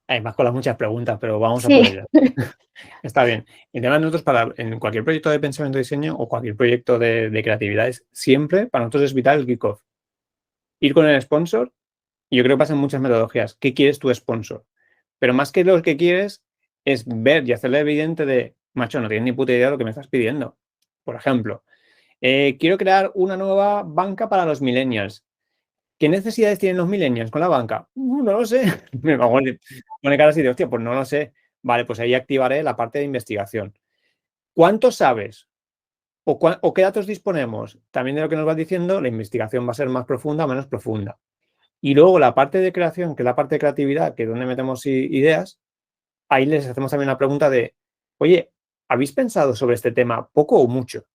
Hay más con las muchas preguntas, pero vamos a por ellas. Está bien. El tema de nosotros, en cualquier proyecto de pensamiento y diseño o cualquier proyecto de creatividad, siempre para nosotros es vital el kickoff. Ir con el sponsor, y yo creo que pasan muchas metodologías. ¿Qué quieres tu sponsor? Pero más que lo que quieres es ver y hacerle evidente de, macho, no tienes ni puta idea de lo que me estás pidiendo. Por ejemplo, Quiero crear una nueva banca para los millennials. ¿Qué necesidades tienen los millennials con la banca? No lo sé. Me pone cara así de, hostia, pues no lo sé. Vale, pues ahí activaré la parte de investigación. ¿Cuánto sabes? ¿O qué datos disponemos? También de lo que nos vas diciendo, la investigación va a ser más profunda o menos profunda. Y luego la parte de creación, que es la parte de creatividad, que es donde metemos ideas, ahí les hacemos también la pregunta de, oye, ¿habéis pensado sobre este tema poco o mucho?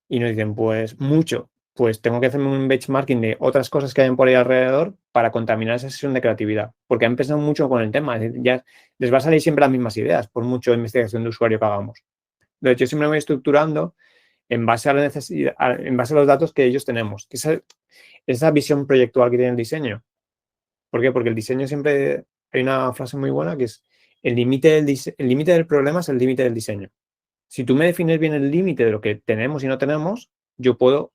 Y nos dicen, pues mucho. Pues tengo que hacerme un benchmarking de otras cosas que hayan por ahí alrededor para contaminar esa sesión de creatividad. Porque han pensado mucho con el tema. Es decir, ya les va a salir siempre las mismas ideas, por mucho investigación de usuario que hagamos. De hecho, yo siempre me voy estructurando en base a la necesidad, en base a los datos que ellos tenemos. Esa visión proyectual que tiene el diseño. ¿Por qué? Porque el diseño siempre, hay una frase muy buena que es el límite del problema es el límite del diseño. Si tú me defines bien el límite de lo que tenemos y no tenemos, yo puedo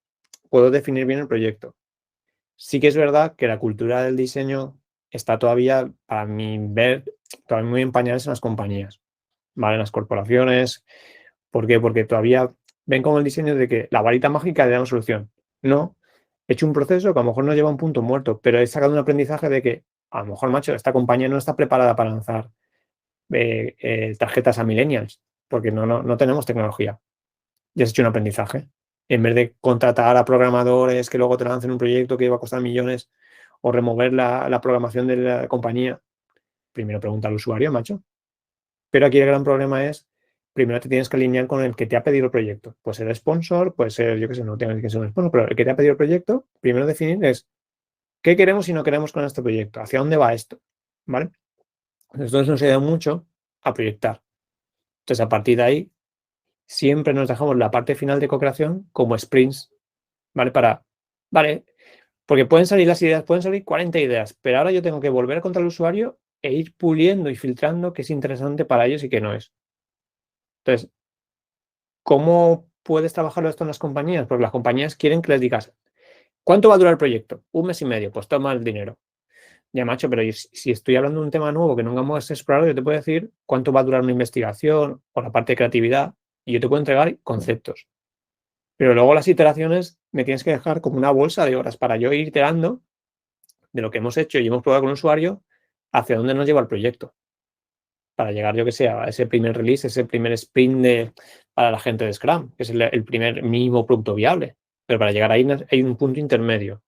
definir bien el proyecto. Sí que es verdad que la cultura del diseño está todavía, para mi ver, todavía muy en pañales en las compañías, ¿vale? En las corporaciones. ¿Por qué? Porque todavía ven como el diseño de que la varita mágica le da una solución. No, he hecho un proceso que a lo mejor no lleva a un punto muerto, pero he sacado un aprendizaje de que a lo mejor, macho, esta compañía no está preparada para lanzar tarjetas a millennials, porque no tenemos tecnología. Ya has hecho un aprendizaje. En vez de contratar a programadores que luego te lancen un proyecto que va a costar millones o remover la programación de la compañía, primero pregunta al usuario, macho. Pero aquí el gran problema es, primero te tienes que alinear con el que te ha pedido el proyecto. Puede ser el sponsor, puede ser, yo qué sé, no tiene que ser un sponsor, pero el que te ha pedido el proyecto, primero definir es qué queremos y no queremos con este proyecto, hacia dónde va esto, ¿vale? Entonces nos ayuda mucho a proyectar. Entonces, a partir de ahí, siempre nos dejamos la parte final de co-creación como sprints, ¿vale? Vale, porque pueden salir las ideas, pueden salir 40 ideas, pero ahora yo tengo que volver contra el usuario e ir puliendo y filtrando qué es interesante para ellos y qué no es. Entonces, ¿cómo puedes trabajarlo esto en las compañías? Porque las compañías quieren que les digas, ¿cuánto va a durar el proyecto? 1 mes y medio, pues toma el dinero. Ya, macho, pero si estoy hablando de un tema nuevo que nunca hemos explorado, yo te puedo decir cuánto va a durar una investigación o la parte de creatividad y yo te puedo entregar conceptos. Pero luego las iteraciones me tienes que dejar como una bolsa de horas para yo ir iterando de lo que hemos hecho y hemos probado con el usuario hacia dónde nos lleva el proyecto. Para llegar, yo que sé, a ese primer release, ese primer sprint para la gente de Scrum, que es el primer mínimo producto viable. Pero para llegar ahí hay un punto intermedio.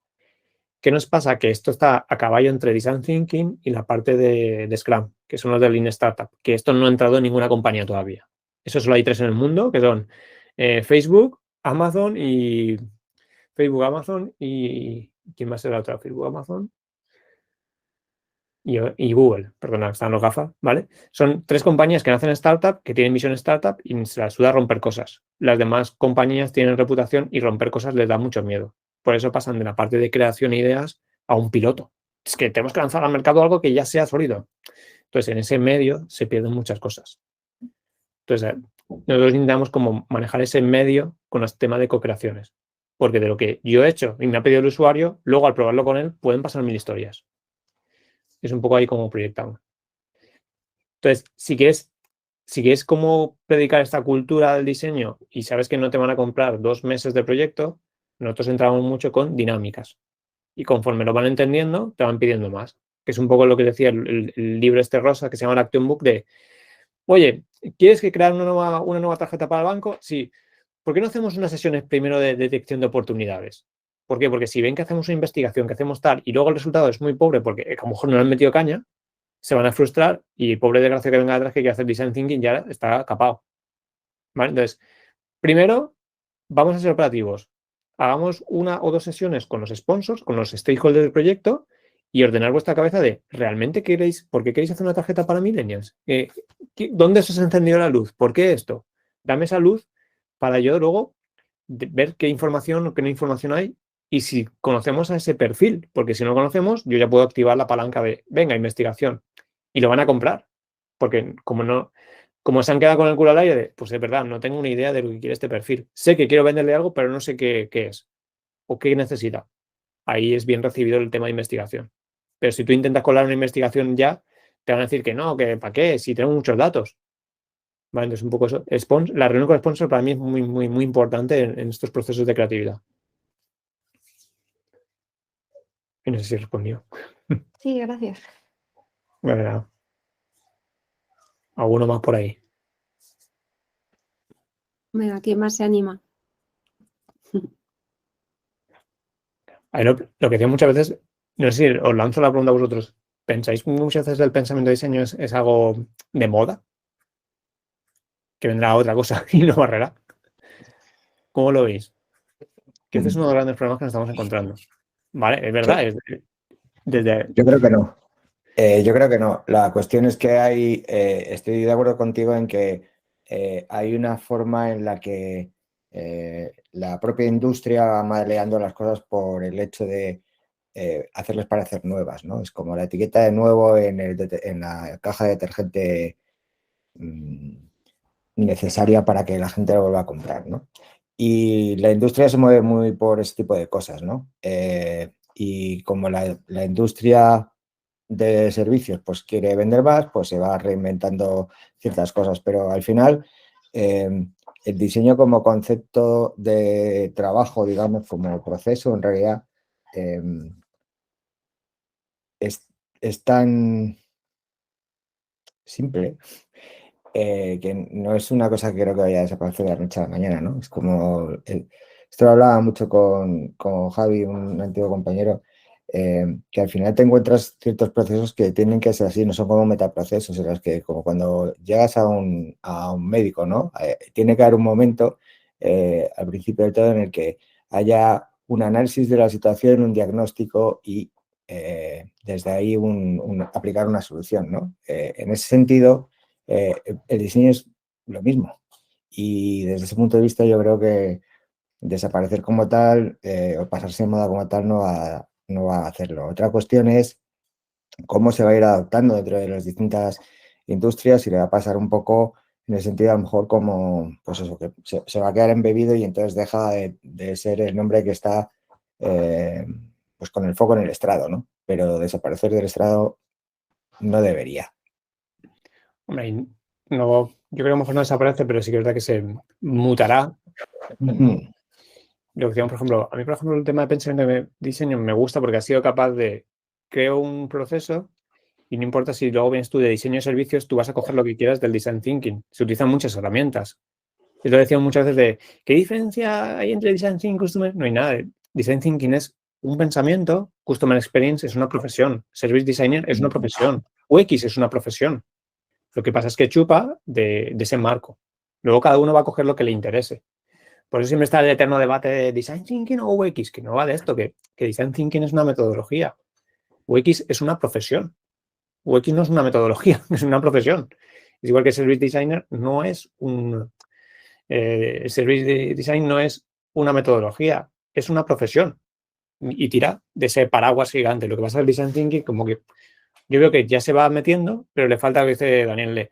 ¿Qué nos pasa? Que esto está a caballo entre Design Thinking y la parte de Scrum, que son los de Lean Startup, que esto no ha entrado en ninguna compañía todavía. Eso solo hay 3 en el mundo, que son Facebook, Amazon y... ¿quién más será otra? Facebook, Amazon y Google, perdona, están los gafas, ¿vale? Son 3 compañías que nacen en startup, que tienen visión startup y se les ayuda a romper cosas. Las demás compañías tienen reputación y romper cosas les da mucho miedo. Por eso pasan de la parte de creación de ideas a un piloto. Es que tenemos que lanzar al mercado algo que ya sea sólido. Entonces, en ese medio se pierden muchas cosas. Entonces, nosotros intentamos como manejar ese medio con los temas de co-creaciones. Porque de lo que yo he hecho y me ha pedido el usuario, luego al probarlo con él pueden pasar 1000 historias. Es un poco ahí como proyectamos. Entonces, si quieres cómo predicar esta cultura del diseño y sabes que no te van a comprar 2 meses de proyecto, nosotros entramos mucho con dinámicas. Y conforme lo van entendiendo, te van pidiendo más. Que es un poco lo que decía el libro este rosa que se llama el Action Book de, oye, ¿quieres que crear una nueva tarjeta para el banco? Sí. ¿Por qué no hacemos unas sesiones primero de detección de oportunidades? ¿Por qué? Porque si ven que hacemos una investigación, que hacemos tal, y luego el resultado es muy pobre porque a lo mejor no le han metido caña, se van a frustrar y pobre desgracia que venga atrás que quiere hacer design thinking ya está capado. ¿Vale? Entonces, primero, vamos a ser operativos. Hagamos 1 o 2 sesiones con los sponsors, con los stakeholders del proyecto y ordenar vuestra cabeza de, ¿realmente por qué queréis hacer una tarjeta para millennials? ¿Dónde se os ha encendido la luz? ¿Por qué esto? Dame esa luz para yo luego ver qué información o qué no información hay y si conocemos a ese perfil, porque si no lo conocemos, yo ya puedo activar la palanca de, venga, investigación. Y lo van a comprar, porque como se han quedado con el culo al aire de, pues es verdad, no tengo una idea de lo que quiere este perfil. Sé que quiero venderle algo, pero no sé qué es o qué necesita. Ahí es bien recibido el tema de investigación. Pero si tú intentas colar una investigación ya, te van a decir que no, que ¿para qué? Si tenemos muchos datos. ¿Vale? Entonces, un poco eso. La reunión con sponsor para mí es muy, muy, muy importante en estos procesos de creatividad. Y no sé si respondió. Sí, gracias. Bueno, alguno más por ahí. Venga, ¿quién más se anima? Lo que decía muchas veces, no sé si os lanzo la pregunta a vosotros. ¿Pensáis muchas veces el pensamiento de diseño es algo de moda? Que vendrá otra cosa y no barrerá. ¿Cómo lo veis? Que este es uno de los grandes problemas que nos estamos encontrando. ¿Vale? Es verdad. Yo creo que no. Yo creo que no. La cuestión es que estoy de acuerdo contigo en que hay una forma en la que la propia industria va maleando las cosas por el hecho de hacerles parecer nuevas, ¿no? Es como la etiqueta de nuevo en la caja de detergente necesaria para que la gente lo vuelva a comprar, ¿no? Y la industria se mueve muy por ese tipo de cosas, ¿no? Y como la industria de servicios pues quiere vender más, pues se va reinventando ciertas cosas, pero al final el diseño como concepto de trabajo, digamos, como proceso, en realidad es tan simple que no es una cosa que creo que vaya a desaparecer de la noche a la mañana, ¿no? Es como, esto lo hablaba mucho con Javi, un antiguo compañero, que al final te encuentras ciertos procesos que tienen que ser así, no son como metaprocesos, en los que como cuando llegas a un médico, ¿no? Tiene que haber un momento al principio del todo en el que haya un análisis de la situación, un diagnóstico y desde ahí aplicar una solución, ¿no? En ese sentido, el diseño es lo mismo. Y desde ese punto de vista yo creo que desaparecer como tal o pasarse de moda como tal no va a hacerlo. Otra cuestión es cómo se va a ir adaptando dentro de las distintas industrias y le va a pasar un poco en el sentido a lo mejor como, pues eso, que se va a quedar embebido y entonces deja de ser el nombre que está pues con el foco en el estrado, ¿no? Pero desaparecer del estrado no debería. Hombre, no, yo creo que a lo mejor no desaparece, pero sí que es verdad que se mutará. Lo que decíamos, por ejemplo, a mí, por ejemplo, el tema de pensamiento de diseño me gusta porque ha sido capaz de creo un proceso y no importa si luego vienes tú de diseño de servicios, tú vas a coger lo que quieras del design thinking. Se utilizan muchas herramientas. Y lo decíamos muchas veces de ¿qué diferencia hay entre design thinking y customer? No hay nada. Design thinking es un pensamiento, customer experience es una profesión, service designer es una profesión, UX es una profesión. Lo que pasa es que chupa de ese marco. Luego cada uno va a coger lo que le interese. Por eso siempre está el eterno debate de design thinking o UX, que no va de esto, que design thinking es una metodología. UX es una profesión. UX no es una metodología, es una profesión. Es igual que service designer no es un... service design no es una metodología, es una profesión. Y tira de ese paraguas gigante. Lo que pasa es el design thinking, como que yo veo que ya se va metiendo, pero le falta lo que dice Daniel,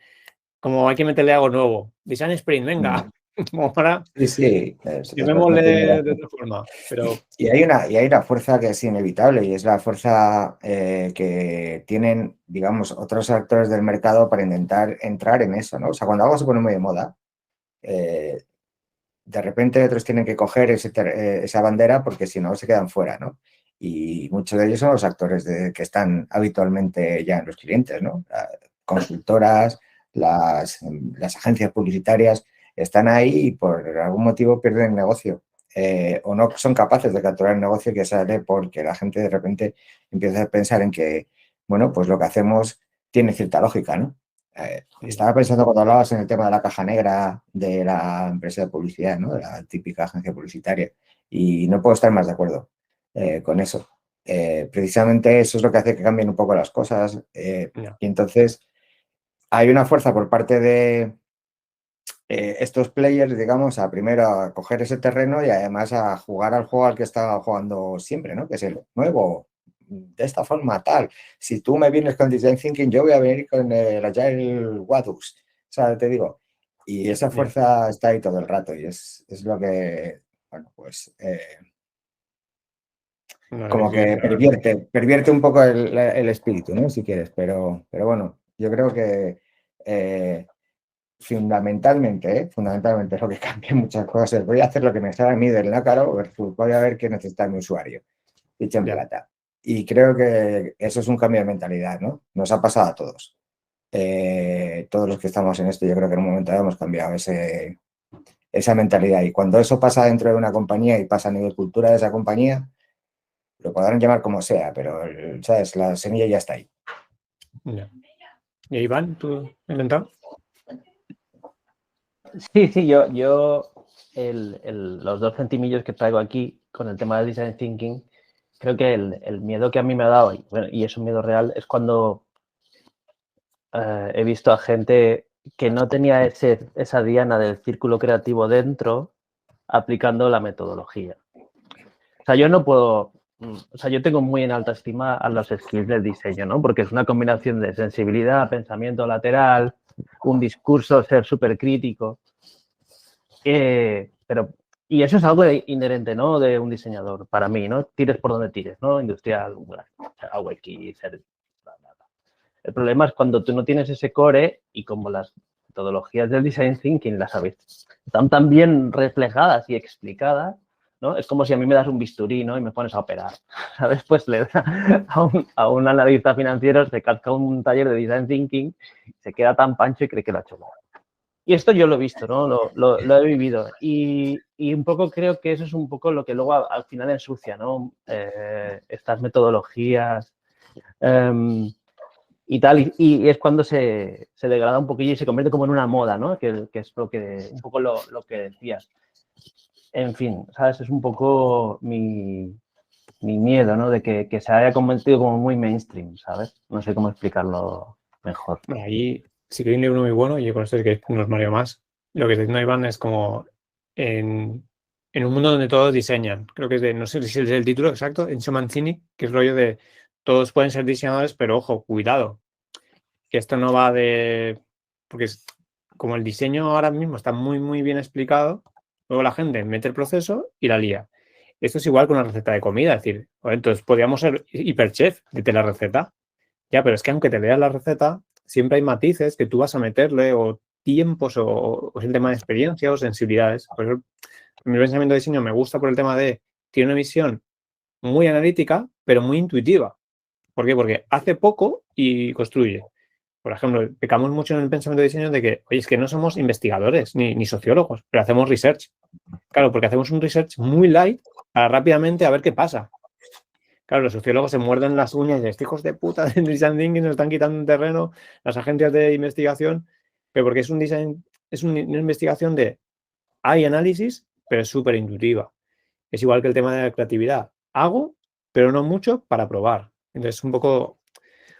como hay que meterle algo nuevo. Design sprint, venga. Como para... Sí, llamémosle de otra forma, pero... Y hay una fuerza que es inevitable y es la fuerza que tienen, digamos, otros actores del mercado para intentar entrar en eso, ¿no? O sea, cuando algo se pone muy de moda, de repente otros tienen que coger esa bandera porque si no se quedan fuera, ¿no? Y muchos de ellos son los actores que están habitualmente ya en los clientes, ¿no? Consultoras, las agencias publicitarias están ahí y por algún motivo pierden el negocio. O no son capaces de capturar el negocio que sale porque la gente de repente empieza a pensar en que, bueno, pues lo que hacemos tiene cierta lógica, ¿no? Estaba pensando cuando hablabas en el tema de la caja negra de la empresa de publicidad, ¿no? De la típica agencia publicitaria. Y no puedo estar más de acuerdo con eso. Precisamente eso es lo que hace que cambien un poco las cosas. Y entonces hay una fuerza por parte de estos players, digamos, primero a coger ese terreno y además a jugar al juego al que estaba jugando siempre, ¿no? Que es el nuevo, de esta forma tal. Si tú me vienes con Design Thinking, yo voy a venir con el Agile Wadux. O sea, te digo, y esa fuerza está ahí todo el rato y es lo que, bueno, pues como que pervierte un poco el espíritu, ¿no? Si quieres, pero bueno, yo creo que fundamentalmente lo que cambia muchas cosas es voy a hacer lo que me sale a mí del nácaro versus voy a ver qué necesita mi usuario, dicho en plata. Y creo que eso es un cambio de mentalidad, ¿no? Nos ha pasado a todos. Todos los que estamos en esto, yo creo que en un momento hemos cambiado esa mentalidad. Y cuando eso pasa dentro de una compañía y pasa a nivel cultura de esa compañía, lo podrán llamar como sea, pero, ¿sabes? La semilla ya está ahí. Ya. ¿Y Iván, tú inventado? Sí, yo los 2 centimillos que traigo aquí con el tema del Design Thinking, creo que el miedo que a mí me ha dado, y es un miedo real, es cuando he visto a gente que no tenía esa diana del círculo creativo dentro aplicando la metodología. O sea, yo no puedo, o sea, yo tengo muy en alta estima a los skills del diseño, ¿no? Porque es una combinación de sensibilidad, pensamiento lateral, un discurso, ser súper crítico. Y eso es algo inherente, ¿no? De un diseñador, para mí, ¿no? Tires por donde tires, ¿no? Industrial, UX, el problema es cuando tú no tienes ese core y como las metodologías del design thinking las habéis, están tan bien reflejadas y explicadas, ¿no? Es como si a mí me das un bisturí, ¿no? Y me pones a operar, ¿sabes? Pues le da a un analista financiero, se casca un taller de design thinking, se queda tan pancho y cree que lo ha hecho mal. Y esto yo lo he visto, ¿no? Lo he vivido. Y un poco creo que eso es un poco lo que luego al final ensucia, ¿no? Estas metodologías y tal. Y es cuando se degrada un poquillo y se convierte como en una moda, ¿no? Que es un poco lo que decías. En fin, ¿sabes? Es un poco mi miedo, ¿no? De que se haya convertido como muy mainstream, ¿sabes? No sé cómo explicarlo mejor. Ahí sí que hay un libro muy bueno y con esto es que nos mareo más. Lo que está diciendo Iván es como en un mundo donde todos diseñan. Creo que es no sé si es el título exacto, en Mancini, que es rollo de todos pueden ser diseñadores, pero ojo, cuidado, que esto no va de... Porque como el diseño ahora mismo está muy, muy bien explicado, luego la gente mete el proceso y la lía. Esto es igual con una receta de comida, es decir, entonces podríamos ser hiperchef de la receta. Ya, pero es que aunque te leas la receta, siempre hay matices que tú vas a meterle o tiempos o es el tema de experiencia o sensibilidades. Por eso mi pensamiento de diseño me gusta por el tema de tiene una visión muy analítica, pero muy intuitiva. ¿Por qué? Porque hace poco y construye. Por ejemplo, pecamos mucho en el pensamiento de diseño de que, oye, es que no somos investigadores ni sociólogos, pero hacemos research. Claro, porque hacemos un research muy light para rápidamente a ver qué pasa. Claro, los sociólogos se muerden las uñas y dicen, hijos de puta del design thinking nos están quitando un terreno, las agencias de investigación, pero porque es una investigación de hay análisis, pero es súper intuitiva. Es igual que el tema de la creatividad. Hago, pero no mucho para probar. Entonces, un poco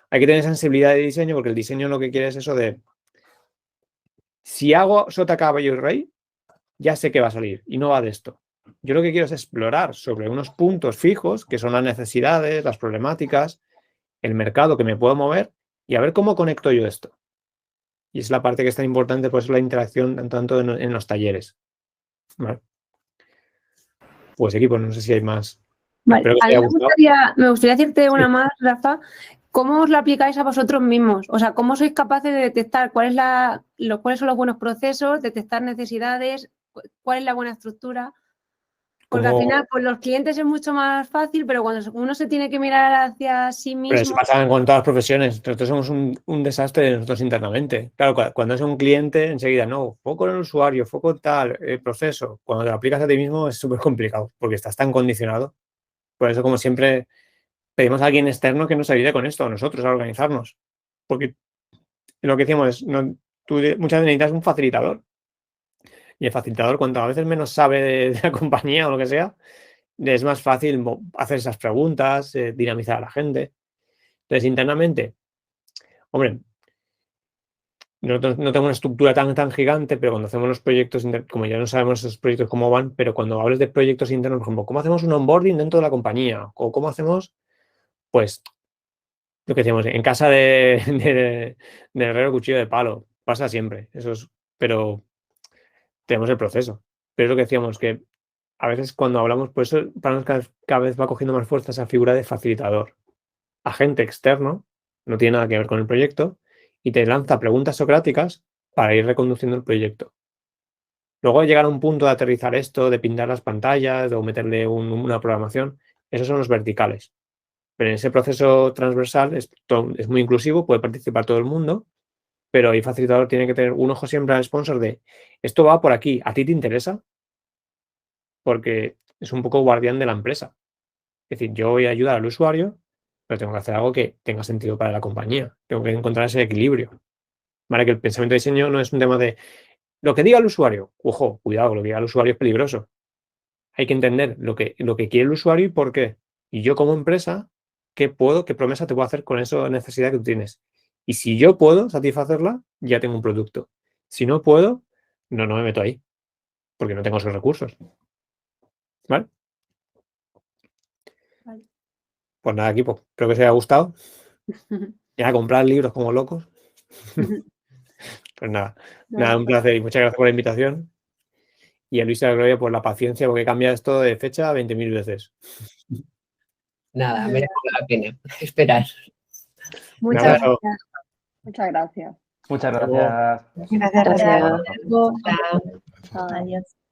hay que tener sensibilidad de diseño porque el diseño lo que quiere es eso de si hago sota, caballo y rey, ya sé que va a salir y no va de esto. Yo lo que quiero es explorar sobre unos puntos fijos que son las necesidades, las problemáticas, el mercado que me puedo mover y a ver cómo conecto yo esto. Y es la parte que es tan importante, pues la interacción tanto en los talleres. ¿Vale? Pues equipo, no sé si hay más. Vale. A mí me gustaría decirte una más, Rafa. ¿Cómo os lo aplicáis a vosotros mismos? O sea, ¿cómo sois capaces de detectar cuáles son los buenos procesos, detectar necesidades, cuál es la buena estructura? Porque al final con los clientes es mucho más fácil, pero cuando uno se tiene que mirar hacia sí mismo... Pero eso pasa con todas las profesiones. Nosotros somos un desastre nosotros internamente. Claro, cuando es un cliente, enseguida, no, foco en el usuario, foco en tal, el proceso. Cuando te lo aplicas a ti mismo es súper complicado porque estás tan condicionado. Por eso, como siempre, pedimos a alguien externo que nos ayude con esto, a nosotros, a organizarnos. Porque lo que decimos es, tú muchas veces necesitas un facilitador. Y el facilitador, cuanto a veces menos sabe de la compañía o lo que sea, es más fácil hacer esas preguntas, dinamizar a la gente. Entonces, internamente, hombre, nosotros no tenemos una estructura tan gigante, pero cuando hacemos los proyectos, como ya no sabemos esos proyectos cómo van, pero cuando hables de proyectos internos, por ejemplo, ¿cómo hacemos un onboarding dentro de la compañía? O ¿cómo hacemos? Pues, lo que decíamos, en casa de herrero cuchillo de palo. Pasa siempre. Pero tenemos el proceso. Pero es lo que decíamos, que a veces cuando hablamos, por eso para nosotros cada vez va cogiendo más fuerza esa figura de facilitador. Agente externo, no tiene nada que ver con el proyecto, y te lanza preguntas socráticas para ir reconduciendo el proyecto. Luego llegar a un punto de aterrizar esto, de pintar las pantallas o meterle una programación, esos son los verticales. Pero en ese proceso transversal es muy inclusivo, puede participar todo el mundo, pero el facilitador tiene que tener un ojo siempre al sponsor de esto va por aquí, ¿a ti te interesa? Porque es un poco guardián de la empresa. Es decir, yo voy a ayudar al usuario, pero tengo que hacer algo que tenga sentido para la compañía. Tengo que encontrar ese equilibrio. ¿Vale? Que el pensamiento de diseño no es un tema de lo que diga el usuario. Ojo, cuidado, lo que diga el usuario es peligroso. Hay que entender lo que quiere el usuario y por qué. Y yo como empresa, qué promesa te puedo hacer con esa necesidad que tú tienes. Y si yo puedo satisfacerla, ya tengo un producto. Si no puedo, no me meto ahí, porque no tengo esos recursos. ¿Vale? Vale. Pues nada, equipo, espero que os haya gustado. Ya a comprar libros como locos. Pues nada, un placer y muchas gracias por la invitación. Y a Luis y a Gloria por la paciencia, porque cambia esto de fecha 20.000 veces. Nada, merece la pena esperar. Muchas Un abrazo. gracias. Muchas gracias. Muchas Hasta luego. gracias. Gracias. Un abrazo. Adiós. Chao. Adiós.